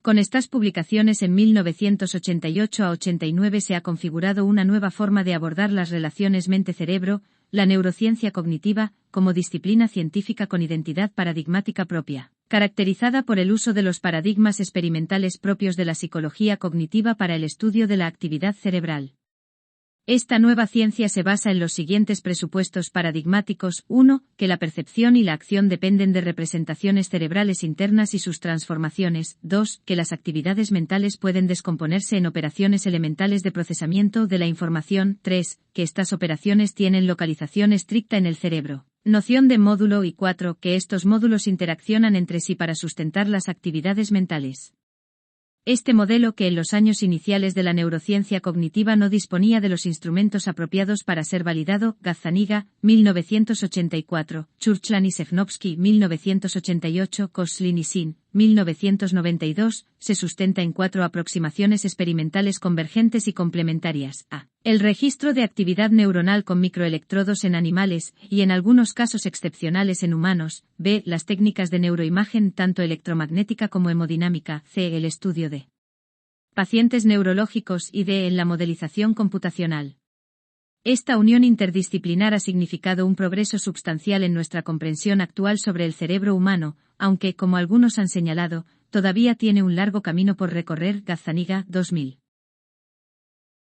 Con estas publicaciones en 1988 a 89 se ha configurado una nueva forma de abordar las relaciones mente-cerebro, la neurociencia cognitiva, como disciplina científica con identidad paradigmática propia, caracterizada por el uso de los paradigmas experimentales propios de la psicología cognitiva para el estudio de la actividad cerebral. Esta nueva ciencia se basa en los siguientes presupuestos paradigmáticos: 1. Que la percepción y la acción dependen de representaciones cerebrales internas y sus transformaciones. 2. Que las actividades mentales pueden descomponerse en operaciones elementales de procesamiento de la información. 3. Que estas operaciones tienen localización estricta en el cerebro. Noción de módulo. Y 4. Que estos módulos interaccionan entre sí para sustentar las actividades mentales. Este modelo, que en los años iniciales de la neurociencia cognitiva no disponía de los instrumentos apropiados para ser validado, Gazzaniga, 1984, Churchland y Sejnowski, 1988, Koslin y Sin, 1992, se sustenta en 4 aproximaciones experimentales convergentes y complementarias. A. El registro de actividad neuronal con microelectrodos en animales, y en algunos casos excepcionales en humanos. B. Las técnicas de neuroimagen, tanto electromagnética como hemodinámica. C. El estudio de pacientes neurológicos. Y D. En la modelización computacional. Esta unión interdisciplinar ha significado un progreso sustancial en nuestra comprensión actual sobre el cerebro humano, aunque, como algunos han señalado, todavía tiene un largo camino por recorrer. Gazzaniga, 2000.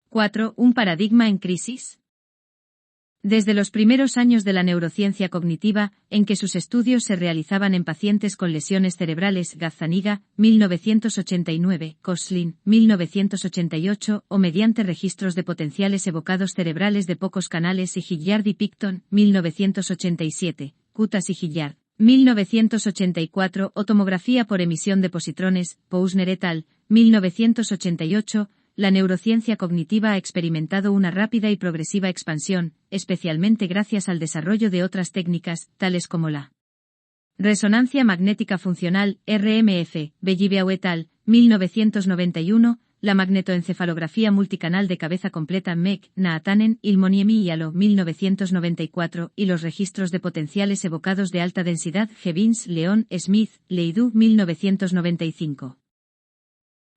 4. ¿Un paradigma en crisis? Desde los primeros años de la neurociencia cognitiva, en que sus estudios se realizaban en pacientes con lesiones cerebrales, Gazzaniga, 1989, Koslin, 1988, o mediante registros de potenciales evocados cerebrales de pocos canales, y Gilliard y Picton, 1987, Kutas y Gilliard, 1984, o tomografía por emisión de positrones, Pousner et al., 1988, la neurociencia cognitiva ha experimentado una rápida y progresiva expansión, especialmente gracias al desarrollo de otras técnicas, tales como la resonancia magnética funcional, RMF, Belliveau et al., 1991, la magnetoencefalografía multicanal de cabeza completa, MEC, Naatanen, Ilmoniemi y Alo, 1994, y los registros de potenciales evocados de alta densidad, Gibbons, Leon, Smith, Ledoux, 1995.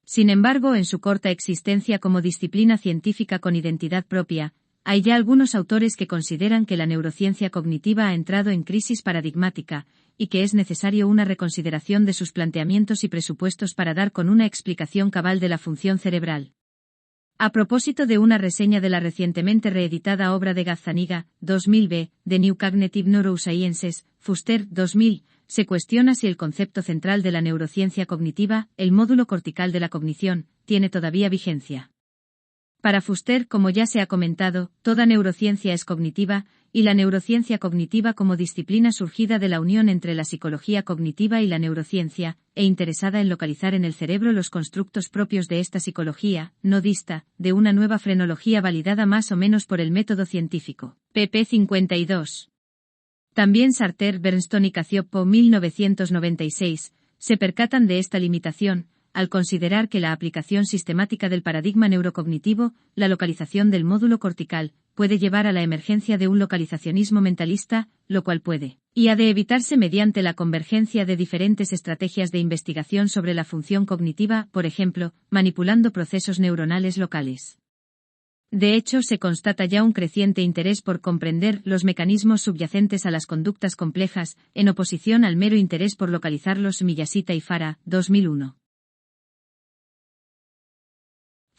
Sin embargo, en su corta existencia como disciplina científica con identidad propia, hay ya algunos autores que consideran que la neurociencia cognitiva ha entrado en crisis paradigmática, y que es necesario una reconsideración de sus planteamientos y presupuestos para dar con una explicación cabal de la función cerebral. A propósito de una reseña de la recientemente reeditada obra de Gazzaniga, 2000b, The New Cognitive Neurosciences, Fuster, 2000, se cuestiona si el concepto central de la neurociencia cognitiva, el módulo cortical de la cognición, tiene todavía vigencia. Para Fuster, como ya se ha comentado, toda neurociencia es cognitiva, y la neurociencia cognitiva como disciplina surgida de la unión entre la psicología cognitiva y la neurociencia, e interesada en localizar en el cerebro los constructos propios de esta psicología, no dista de una nueva frenología validada más o menos por el método científico. pp. 52. También Sarter, Bernstein y Cacioppo, 1996, se percatan de esta limitación, al considerar que la aplicación sistemática del paradigma neurocognitivo, la localización del módulo cortical, puede llevar a la emergencia de un localizacionismo mentalista, lo cual puede y ha de evitarse mediante la convergencia de diferentes estrategias de investigación sobre la función cognitiva, por ejemplo, manipulando procesos neuronales locales. De hecho, se constata ya un creciente interés por comprender los mecanismos subyacentes a las conductas complejas, en oposición al mero interés por localizarlos. Miyashita y Farah, 2001.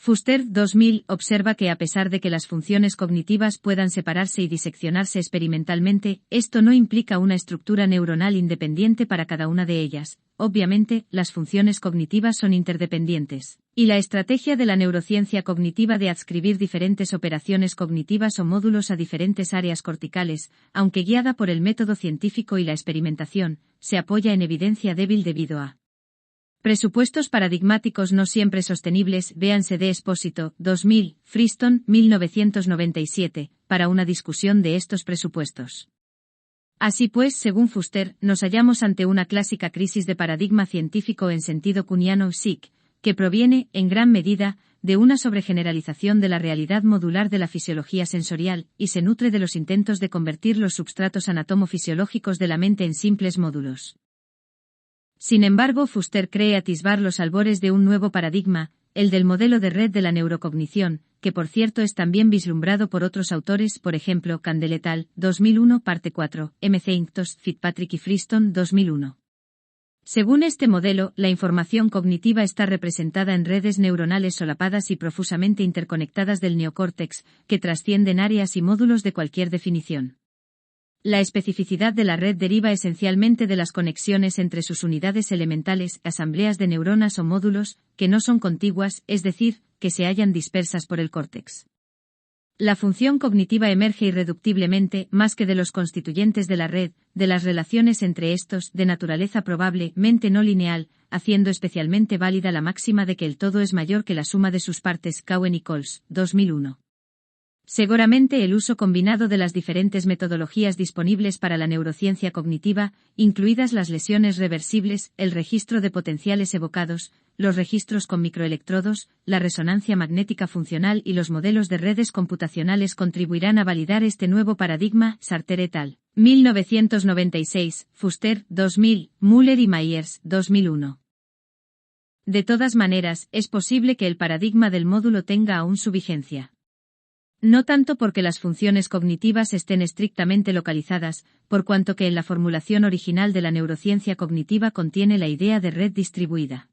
Fuster, 2000, observa que a pesar de que las funciones cognitivas puedan separarse y diseccionarse experimentalmente, esto no implica una estructura neuronal independiente para cada una de ellas. Obviamente, las funciones cognitivas son interdependientes. Y la estrategia de la neurociencia cognitiva de adscribir diferentes operaciones cognitivas o módulos a diferentes áreas corticales, aunque guiada por el método científico y la experimentación, se apoya en evidencia débil debido a presupuestos paradigmáticos no siempre sostenibles. Véanse de Espósito, 2000, Friston, 1997, para una discusión de estos presupuestos. Así pues, según Fuster, nos hallamos ante una clásica crisis de paradigma científico en sentido kuhniano-psic, que proviene, en gran medida, de una sobregeneralización de la realidad modular de la fisiología sensorial, y se nutre de los intentos de convertir los substratos anatomofisiológicos de la mente en simples módulos. Sin embargo, Fuster cree atisbar los albores de un nuevo paradigma, el del modelo de red de la neurocognición, que por cierto es también vislumbrado por otros autores, por ejemplo, Candel et al., 2001, parte 4, M.C. Inktos, Fitzpatrick y Friston, 2001. Según este modelo, la información cognitiva está representada en redes neuronales solapadas y profusamente interconectadas del neocórtex, que trascienden áreas y módulos de cualquier definición. La especificidad de la red deriva esencialmente de las conexiones entre sus unidades elementales, asambleas de neuronas o módulos, que no son contiguas, es decir, que se hallan dispersas por el córtex. La función cognitiva emerge irreductiblemente, más que de los constituyentes de la red, de las relaciones entre estos, de naturaleza probablemente no lineal, haciendo especialmente válida la máxima de que el todo es mayor que la suma de sus partes. Cowen y Coles, 2001. Seguramente el uso combinado de las diferentes metodologías disponibles para la neurociencia cognitiva, incluidas las lesiones reversibles, el registro de potenciales evocados, los registros con microelectrodos, la resonancia magnética funcional y los modelos de redes computacionales contribuirán a validar este nuevo paradigma. Sarter et al., 1996, Fuster, 2000, Müller y Myers, 2001. De todas maneras, es posible que el paradigma del módulo tenga aún su vigencia. No tanto porque las funciones cognitivas estén estrictamente localizadas, por cuanto que en la formulación original de la neurociencia cognitiva contiene la idea de red distribuida.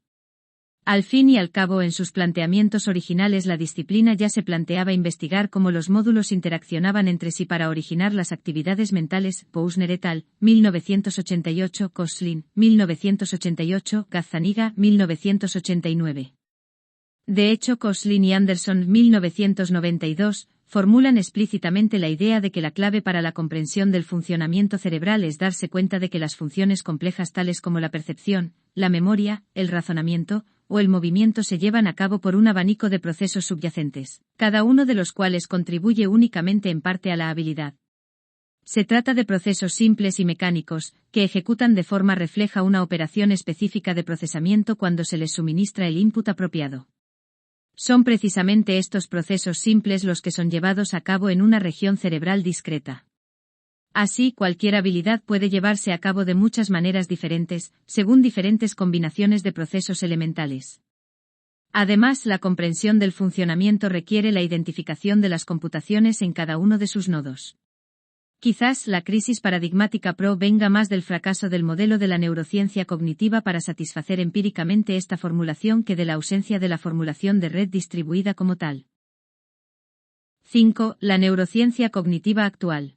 Al fin y al cabo, en sus planteamientos originales la disciplina ya se planteaba investigar cómo los módulos interaccionaban entre sí para originar las actividades mentales. Posner et al., 1988, Koslin, 1988, Gazzaniga, 1989. De hecho, Koslin y Anderson, 1992, formulan explícitamente la idea de que la clave para la comprensión del funcionamiento cerebral es darse cuenta de que las funciones complejas tales como la percepción, la memoria, el razonamiento, o el movimiento se llevan a cabo por un abanico de procesos subyacentes, cada uno de los cuales contribuye únicamente en parte a la habilidad. Se trata de procesos simples y mecánicos, que ejecutan de forma refleja una operación específica de procesamiento cuando se les suministra el input apropiado. Son precisamente estos procesos simples los que son llevados a cabo en una región cerebral discreta. Así, cualquier habilidad puede llevarse a cabo de muchas maneras diferentes, según diferentes combinaciones de procesos elementales. Además, la comprensión del funcionamiento requiere la identificación de las computaciones en cada uno de sus nodos. Quizás la crisis paradigmática provenga más del fracaso del modelo de la neurociencia cognitiva para satisfacer empíricamente esta formulación que de la ausencia de la formulación de red distribuida como tal. 5. La neurociencia cognitiva actual.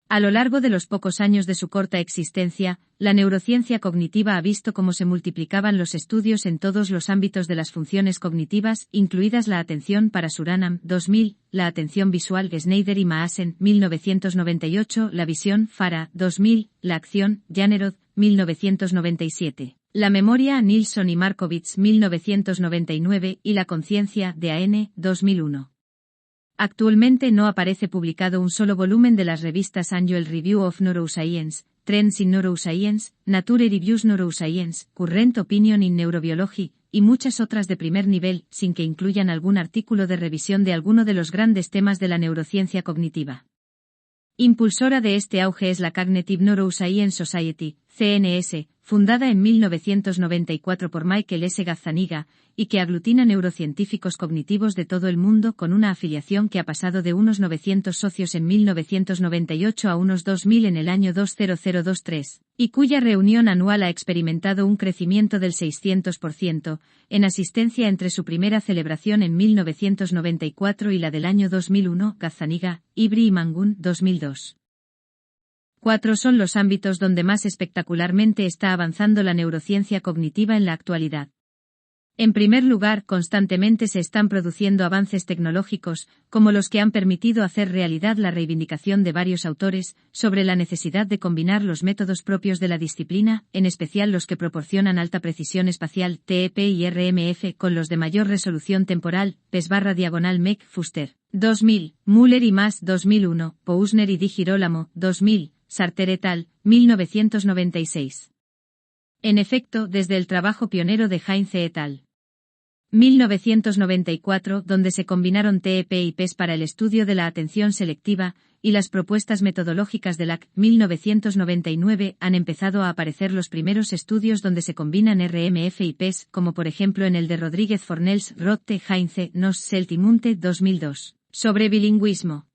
A lo largo de los pocos años de su corta existencia, la neurociencia cognitiva ha visto cómo se multiplicaban los estudios en todos los ámbitos de las funciones cognitivas, incluidas la atención para Suranam, 2000, la atención visual Schneider y Maassen, 1998, la visión Farah, 2000, la acción Jannerod, 1997, la memoria Nilsson y Markovits, 1999 y la conciencia Dehaene, 2001. Actualmente no aparece publicado un solo volumen de las revistas Annual Review of Neuroscience, Trends in Neuroscience, Nature Reviews Neuroscience, Current Opinion in Neurobiology, y muchas otras de primer nivel, sin que incluyan algún artículo de revisión de alguno de los grandes temas de la neurociencia cognitiva. Impulsora de este auge es la Cognitive Neuroscience Society, CNS, fundada en 1994 por Michael S. Gazzaniga, y que aglutina neurocientíficos cognitivos de todo el mundo con una afiliación que ha pasado de unos 900 socios en 1998 a unos 2000 en el año 2023, y cuya reunión anual ha experimentado un crecimiento del 600%, en asistencia entre su primera celebración en 1994 y la del año 2001, Gazzaniga, Ibri y Mangun, 2002. 4 son los ámbitos donde más espectacularmente está avanzando la neurociencia cognitiva en la actualidad. En primer lugar, constantemente se están produciendo avances tecnológicos, como los que han permitido hacer realidad la reivindicación de varios autores, sobre la necesidad de combinar los métodos propios de la disciplina, en especial los que proporcionan alta precisión espacial, TEP y RMF, con los de mayor resolución temporal, PES/MEC, Fuster, 2000, Müller y Mas, 2001, Posner y Di Girolamo, 2000, Sarter et al., 1996. En efecto, desde el trabajo pionero de Heinze et al. 1994, donde se combinaron TEP y PES para el estudio de la atención selectiva, y las propuestas metodológicas de LAC, 1999, han empezado a aparecer los primeros estudios donde se combinan RMF y PES, como por ejemplo en el de Rodríguez Fornells, Rotte, Heinze, Nos, Selt y Munte, 2002, sobre bilingüismo.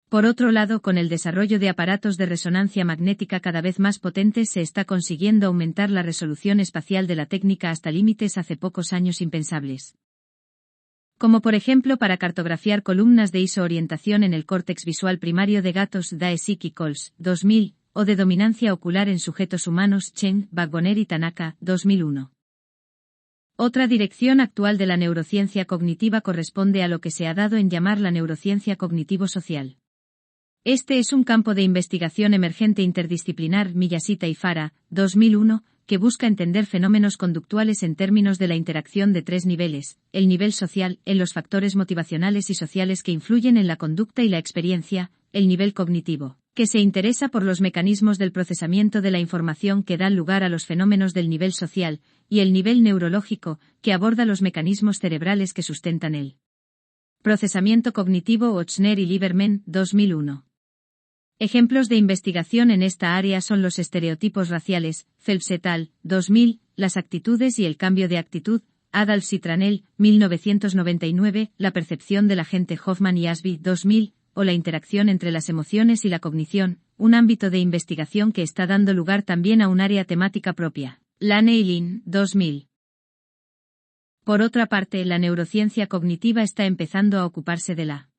Por otro lado, con el desarrollo de aparatos de resonancia magnética cada vez más potentes se está consiguiendo aumentar la resolución espacial de la técnica hasta límites hace pocos años impensables. Como por ejemplo para cartografiar columnas de isoorientación en el córtex visual primario de gatos Daesik y Coles, 2000, o de dominancia ocular en sujetos humanos Chen, Bagboner y Tanaka, 2001. Otra dirección actual de la neurociencia cognitiva corresponde a lo que se ha dado en llamar la neurociencia cognitivo-social. Este es un campo de investigación emergente interdisciplinar Miyashita y Farah, 2001, que busca entender fenómenos conductuales en términos de la interacción de 3 niveles, el nivel social, en los factores motivacionales y sociales que influyen en la conducta y la experiencia, el nivel cognitivo, que se interesa por los mecanismos del procesamiento de la información que dan lugar a los fenómenos del nivel social, y el nivel neurológico, que aborda los mecanismos cerebrales que sustentan el procesamiento cognitivo. Ochsner y Lieberman, 2001. Ejemplos de investigación en esta área son los estereotipos raciales, Phelps et al., 2000, las actitudes y el cambio de actitud, Adolf Citranel, 1999, La percepción del agente Hoffman y Ashby, 2000, o la interacción entre las emociones y la cognición, un ámbito de investigación que está dando lugar también a un área temática propia. Lane y Lin, 2000. Por otra parte, la neurociencia cognitiva está empezando a ocuparse de la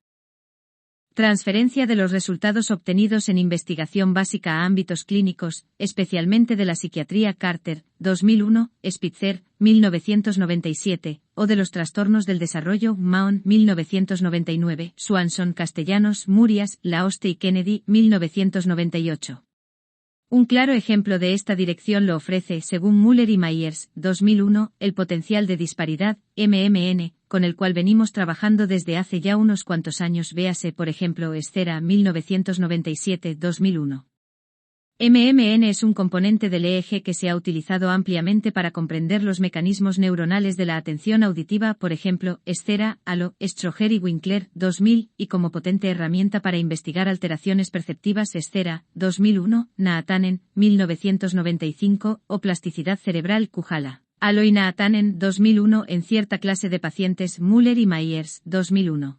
transferencia de los resultados obtenidos en investigación básica a ámbitos clínicos, especialmente de la psiquiatría. Carter, 2001, Spitzer, 1997, o de los trastornos del desarrollo. Mahon, 1999, Swanson, Castellanos, Murias, Laoste y Kennedy, 1998. Un claro ejemplo de esta dirección lo ofrece, según Muller y Myers, 2001, el potencial de disparidad, MMN, con el cual venimos trabajando desde hace ya unos cuantos años. Véase, por ejemplo, Escera, 1997-2001. MMN es un componente del EEG que se ha utilizado ampliamente para comprender los mecanismos neuronales de la atención auditiva, por ejemplo, Escera, Alo, Stroger y Winkler, 2000, y como potente herramienta para investigar alteraciones perceptivas. Escera, 2001, Naatanen, 1995, o plasticidad cerebral. Kujala, Alo y Naatanen, 2001, en cierta clase de pacientes. Muller y Myers, 2001.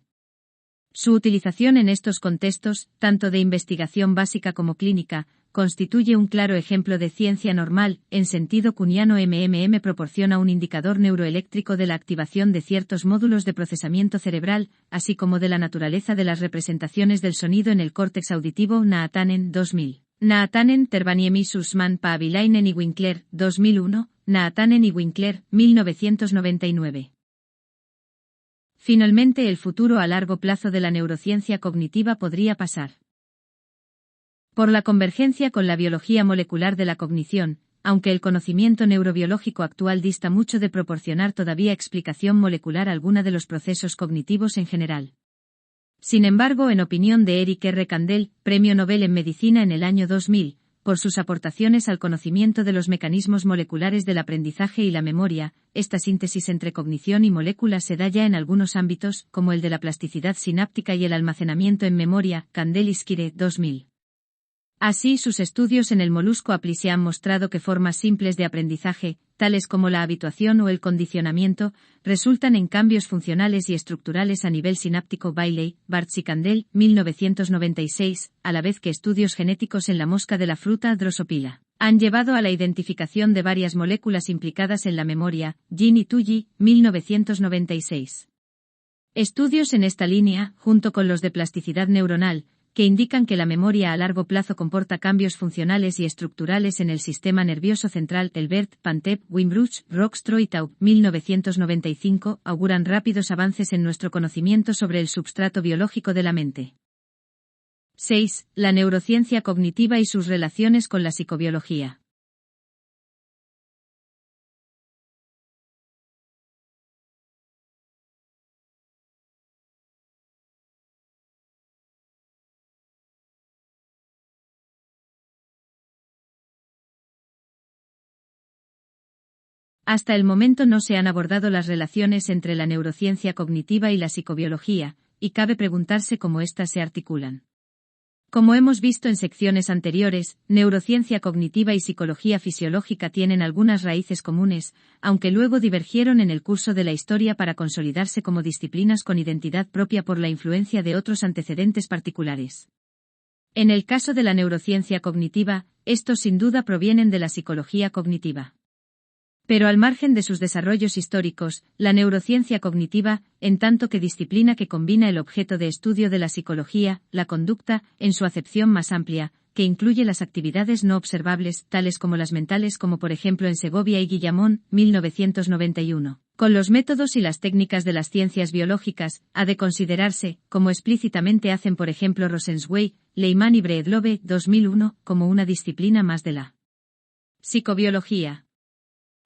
Su utilización en estos contextos, tanto de investigación básica como clínica, constituye un claro ejemplo de ciencia normal, en sentido kuhniano. MMM proporciona un indicador neuroeléctrico de la activación de ciertos módulos de procesamiento cerebral, así como de la naturaleza de las representaciones del sonido en el córtex auditivo. Naatanen, 2000. Naatanen, Tervaniemi, Sussman, Paavilainen y Winkler, 2001, Naatanen y Winkler, 1999. Finalmente, el futuro a largo plazo de la neurociencia cognitiva podría pasar por la convergencia con la biología molecular de la cognición, aunque el conocimiento neurobiológico actual dista mucho de proporcionar todavía explicación molecular alguna de los procesos cognitivos en general. Sin embargo, en opinión de Eric R. Kandel, Premio Nobel en Medicina en el año 2000, por sus aportaciones al conocimiento de los mecanismos moleculares del aprendizaje y la memoria, esta síntesis entre cognición y molécula se da ya en algunos ámbitos, como el de la plasticidad sináptica y el almacenamiento en memoria. Kandel y Skire, 2000. Así, sus estudios en el molusco Aplysia han mostrado que formas simples de aprendizaje, tales como la habituación o el condicionamiento, resultan en cambios funcionales y estructurales a nivel sináptico. Bailey, Bartz y Kandel, 1996, a la vez que estudios genéticos en la mosca de la fruta Drosophila han llevado a la identificación de varias moléculas implicadas en la memoria. Jin y Tully, 1996. Estudios en esta línea, junto con los de plasticidad neuronal, que indican que la memoria a largo plazo comporta cambios funcionales y estructurales en el sistema nervioso central. Elbert, Pantep, Wimbruch, Rockstro y Taub, 1995, auguran rápidos avances en nuestro conocimiento sobre el substrato biológico de la mente. 6. La neurociencia cognitiva y sus relaciones con la psicobiología. Hasta el momento no se han abordado las relaciones entre la neurociencia cognitiva y la psicobiología, y cabe preguntarse cómo éstas se articulan. Como hemos visto en secciones anteriores, neurociencia cognitiva y psicología fisiológica tienen algunas raíces comunes, aunque luego divergieron en el curso de la historia para consolidarse como disciplinas con identidad propia por la influencia de otros antecedentes particulares. En el caso de la neurociencia cognitiva, estos sin duda provienen de la psicología cognitiva. Pero al margen de sus desarrollos históricos, la neurociencia cognitiva, en tanto que disciplina que combina el objeto de estudio de la psicología, la conducta, en su acepción más amplia, que incluye las actividades no observables, tales como las mentales, como por ejemplo en Segovia y Guillamón, 1991, con los métodos y las técnicas de las ciencias biológicas, ha de considerarse, como explícitamente hacen por ejemplo Rosenzweig, Lehmann y Breedlove, 2001, como una disciplina más de la psicobiología.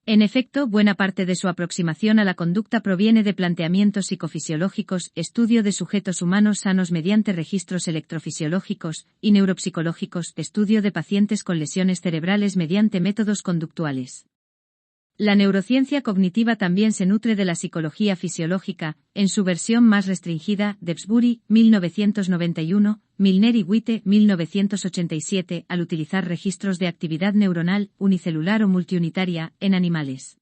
En efecto, buena parte de su aproximación a la conducta proviene de planteamientos psicofisiológicos, estudio de sujetos humanos sanos mediante registros electrofisiológicos, y neuropsicológicos, estudio de pacientes con lesiones cerebrales mediante métodos conductuales. La neurociencia cognitiva también se nutre de la psicología fisiológica, en su versión más restringida, Dewsbury, 1991, Milner y Witte, 1987, al utilizar registros de actividad neuronal, unicelular o multiunitaria, en animales.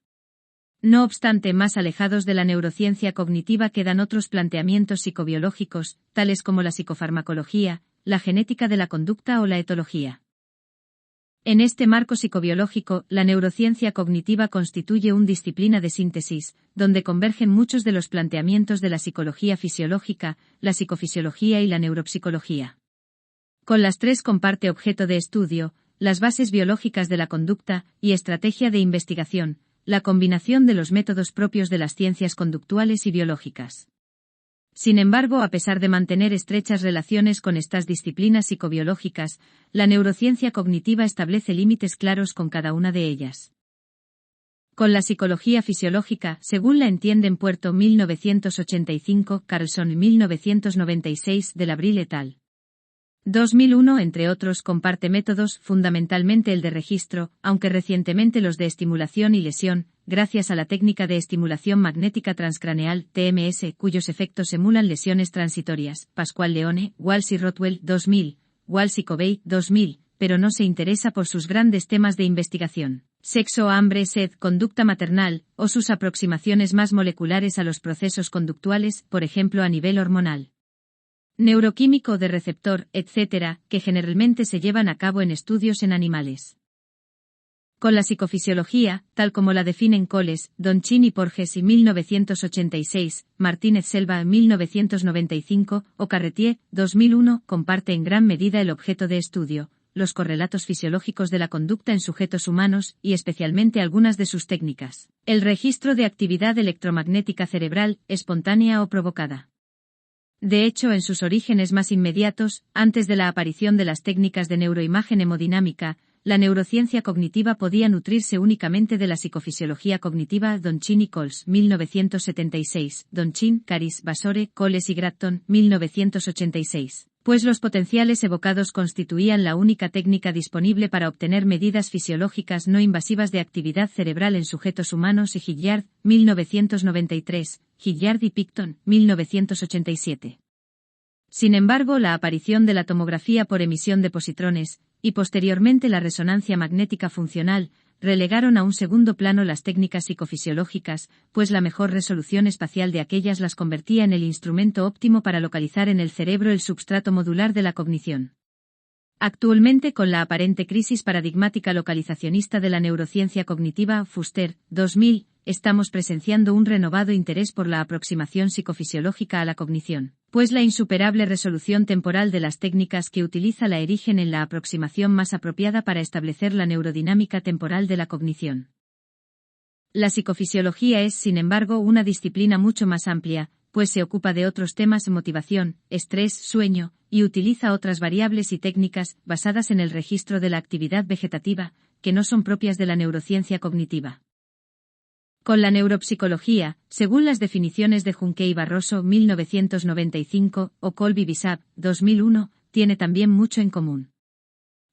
No obstante, más alejados de la neurociencia cognitiva quedan otros planteamientos psicobiológicos, tales como la psicofarmacología, la genética de la conducta o la etología. En este marco psicobiológico, la neurociencia cognitiva constituye una disciplina de síntesis, donde convergen muchos de los planteamientos de la psicología fisiológica, la psicofisiología y la neuropsicología. Con las tres comparte objeto de estudio, las bases biológicas de la conducta y estrategia de investigación, la combinación de los métodos propios de las ciencias conductuales y biológicas. Sin embargo, a pesar de mantener estrechas relaciones con estas disciplinas psicobiológicas, la neurociencia cognitiva establece límites claros con cada una de ellas. Con la psicología fisiológica, según la entienden Puerto 1985, Carlson 1996 de Labril et al. 2001, entre otros, comparte métodos, fundamentalmente el de registro, aunque recientemente los de estimulación y lesión, gracias a la técnica de estimulación magnética transcraneal, TMS, cuyos efectos emulan lesiones transitorias, Pascual Leone, Walsh y Rothwell, 2000, Walsh y Covey, 2000, pero no se interesa por sus grandes temas de investigación, sexo, hambre, sed, conducta maternal, o sus aproximaciones más moleculares a los procesos conductuales, por ejemplo a nivel hormonal, neuroquímico de receptor, etc., que generalmente se llevan a cabo en estudios en animales. Con la psicofisiología, tal como la definen Coles, Donchin y Porges y 1986, Martínez Selva 1995 o Carretier 2001, comparte en gran medida el objeto de estudio, los correlatos fisiológicos de la conducta en sujetos humanos y especialmente algunas de sus técnicas, el registro de actividad electromagnética cerebral, espontánea o provocada. De hecho, en sus orígenes más inmediatos, antes de la aparición de las técnicas de neuroimagen hemodinámica, la neurociencia cognitiva podía nutrirse únicamente de la psicofisiología cognitiva. Donchin y Coles, 1976, Donchin, Caris, Basore, Coles y Gratton, 1986. Pues los potenciales evocados constituían la única técnica disponible para obtener medidas fisiológicas no invasivas de actividad cerebral en sujetos humanos, y Hilliard, 1993, Hilliard y Picton, 1987. Sin embargo, la aparición de la tomografía por emisión de positrones, y posteriormente la resonancia magnética funcional, relegaron a un segundo plano las técnicas psicofisiológicas, pues la mejor resolución espacial de aquellas las convertía en el instrumento óptimo para localizar en el cerebro el substrato modular de la cognición. Actualmente, con la aparente crisis paradigmática localizacionista de la neurociencia cognitiva, Fuster, 2000, estamos presenciando un renovado interés por la aproximación psicofisiológica a la cognición, pues la insuperable resolución temporal de las técnicas que utiliza la erigen en la aproximación más apropiada para establecer la neurodinámica temporal de la cognición. La psicofisiología es, sin embargo, una disciplina mucho más amplia, pues se ocupa de otros temas: motivación, estrés, sueño, y utiliza otras variables y técnicas, basadas en el registro de la actividad vegetativa, que no son propias de la neurociencia cognitiva. Con la neuropsicología, según las definiciones de Junqué y Barroso, 1995, o Colby-Bissap, 2001, tiene también mucho en común.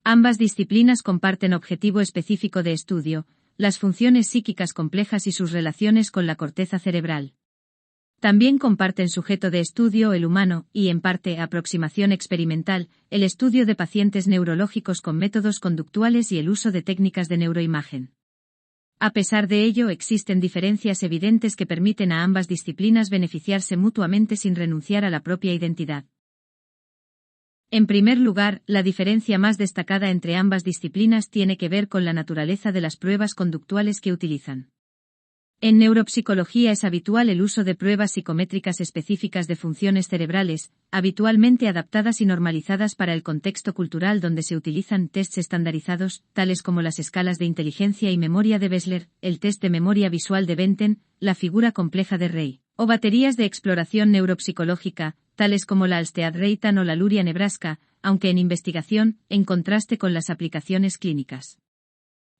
Ambas disciplinas comparten objetivo específico de estudio, las funciones psíquicas complejas y sus relaciones con la corteza cerebral. También comparten sujeto de estudio el humano, y en parte aproximación experimental, el estudio de pacientes neurológicos con métodos conductuales y el uso de técnicas de neuroimagen. A pesar de ello, existen diferencias evidentes que permiten a ambas disciplinas beneficiarse mutuamente sin renunciar a la propia identidad. En primer lugar, la diferencia más destacada entre ambas disciplinas tiene que ver con la naturaleza de las pruebas conductuales que utilizan. En neuropsicología es habitual el uso de pruebas psicométricas específicas de funciones cerebrales, habitualmente adaptadas y normalizadas para el contexto cultural, donde se utilizan tests estandarizados, tales como las escalas de inteligencia y memoria de Wechsler, el test de memoria visual de Benten, la figura compleja de Rey, o baterías de exploración neuropsicológica, tales como la Alstead-Reitan o la Luria-Nebraska, aunque en investigación, en contraste con las aplicaciones clínicas.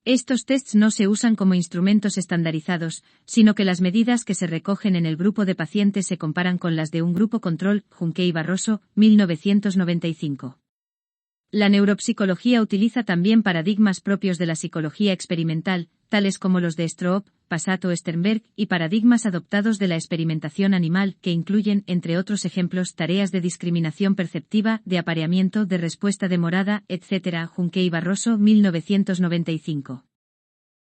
Estos tests no se usan como instrumentos estandarizados, sino que las medidas que se recogen en el grupo de pacientes se comparan con las de un grupo control. Junqué y Barroso, 1995. La neuropsicología utiliza también paradigmas propios de la psicología experimental, tales como los de Stroop, Passat o Sternberg, y paradigmas adoptados de la experimentación animal, que incluyen, entre otros ejemplos, tareas de discriminación perceptiva, de apareamiento, de respuesta demorada, etc. Junqué y Barroso, 1995.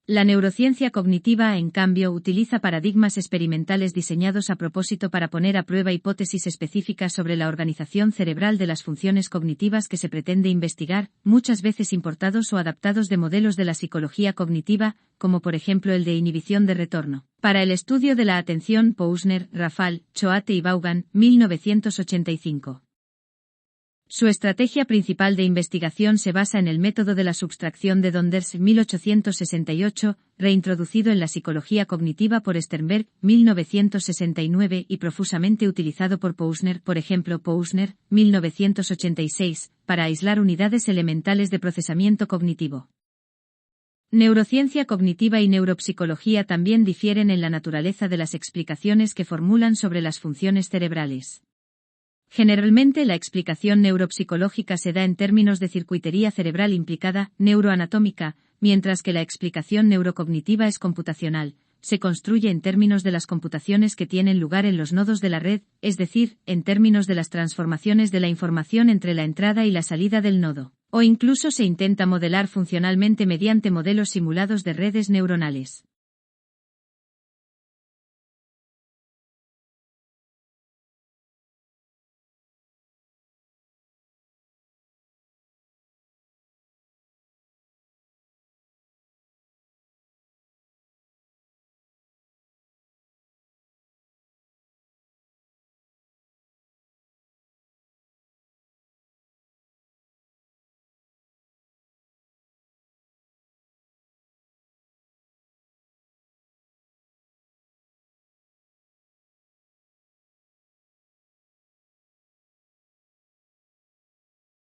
La neurociencia cognitiva, en cambio, utiliza paradigmas experimentales diseñados a propósito para poner a prueba hipótesis específicas sobre la organización cerebral de las funciones cognitivas que se pretende investigar, muchas veces importados o adaptados de modelos de la psicología cognitiva, como por ejemplo el de inhibición de retorno. Para el estudio de la atención, Posner, Rafal, Choate y Vaughan, 1985. Su estrategia principal de investigación se basa en el método de la subtracción de Donders, 1868, reintroducido en la psicología cognitiva por Sternberg, 1969, y profusamente utilizado por Posner, por ejemplo Posner, 1986, para aislar unidades elementales de procesamiento cognitivo. Neurociencia cognitiva y neuropsicología también difieren en la naturaleza de las explicaciones que formulan sobre las funciones cerebrales. Generalmente la explicación neuropsicológica se da en términos de circuitería cerebral implicada, neuroanatómica, mientras que la explicación neurocognitiva es computacional, se construye en términos de las computaciones que tienen lugar en los nodos de la red, es decir, en términos de las transformaciones de la información entre la entrada y la salida del nodo, o incluso se intenta modelar funcionalmente mediante modelos simulados de redes neuronales.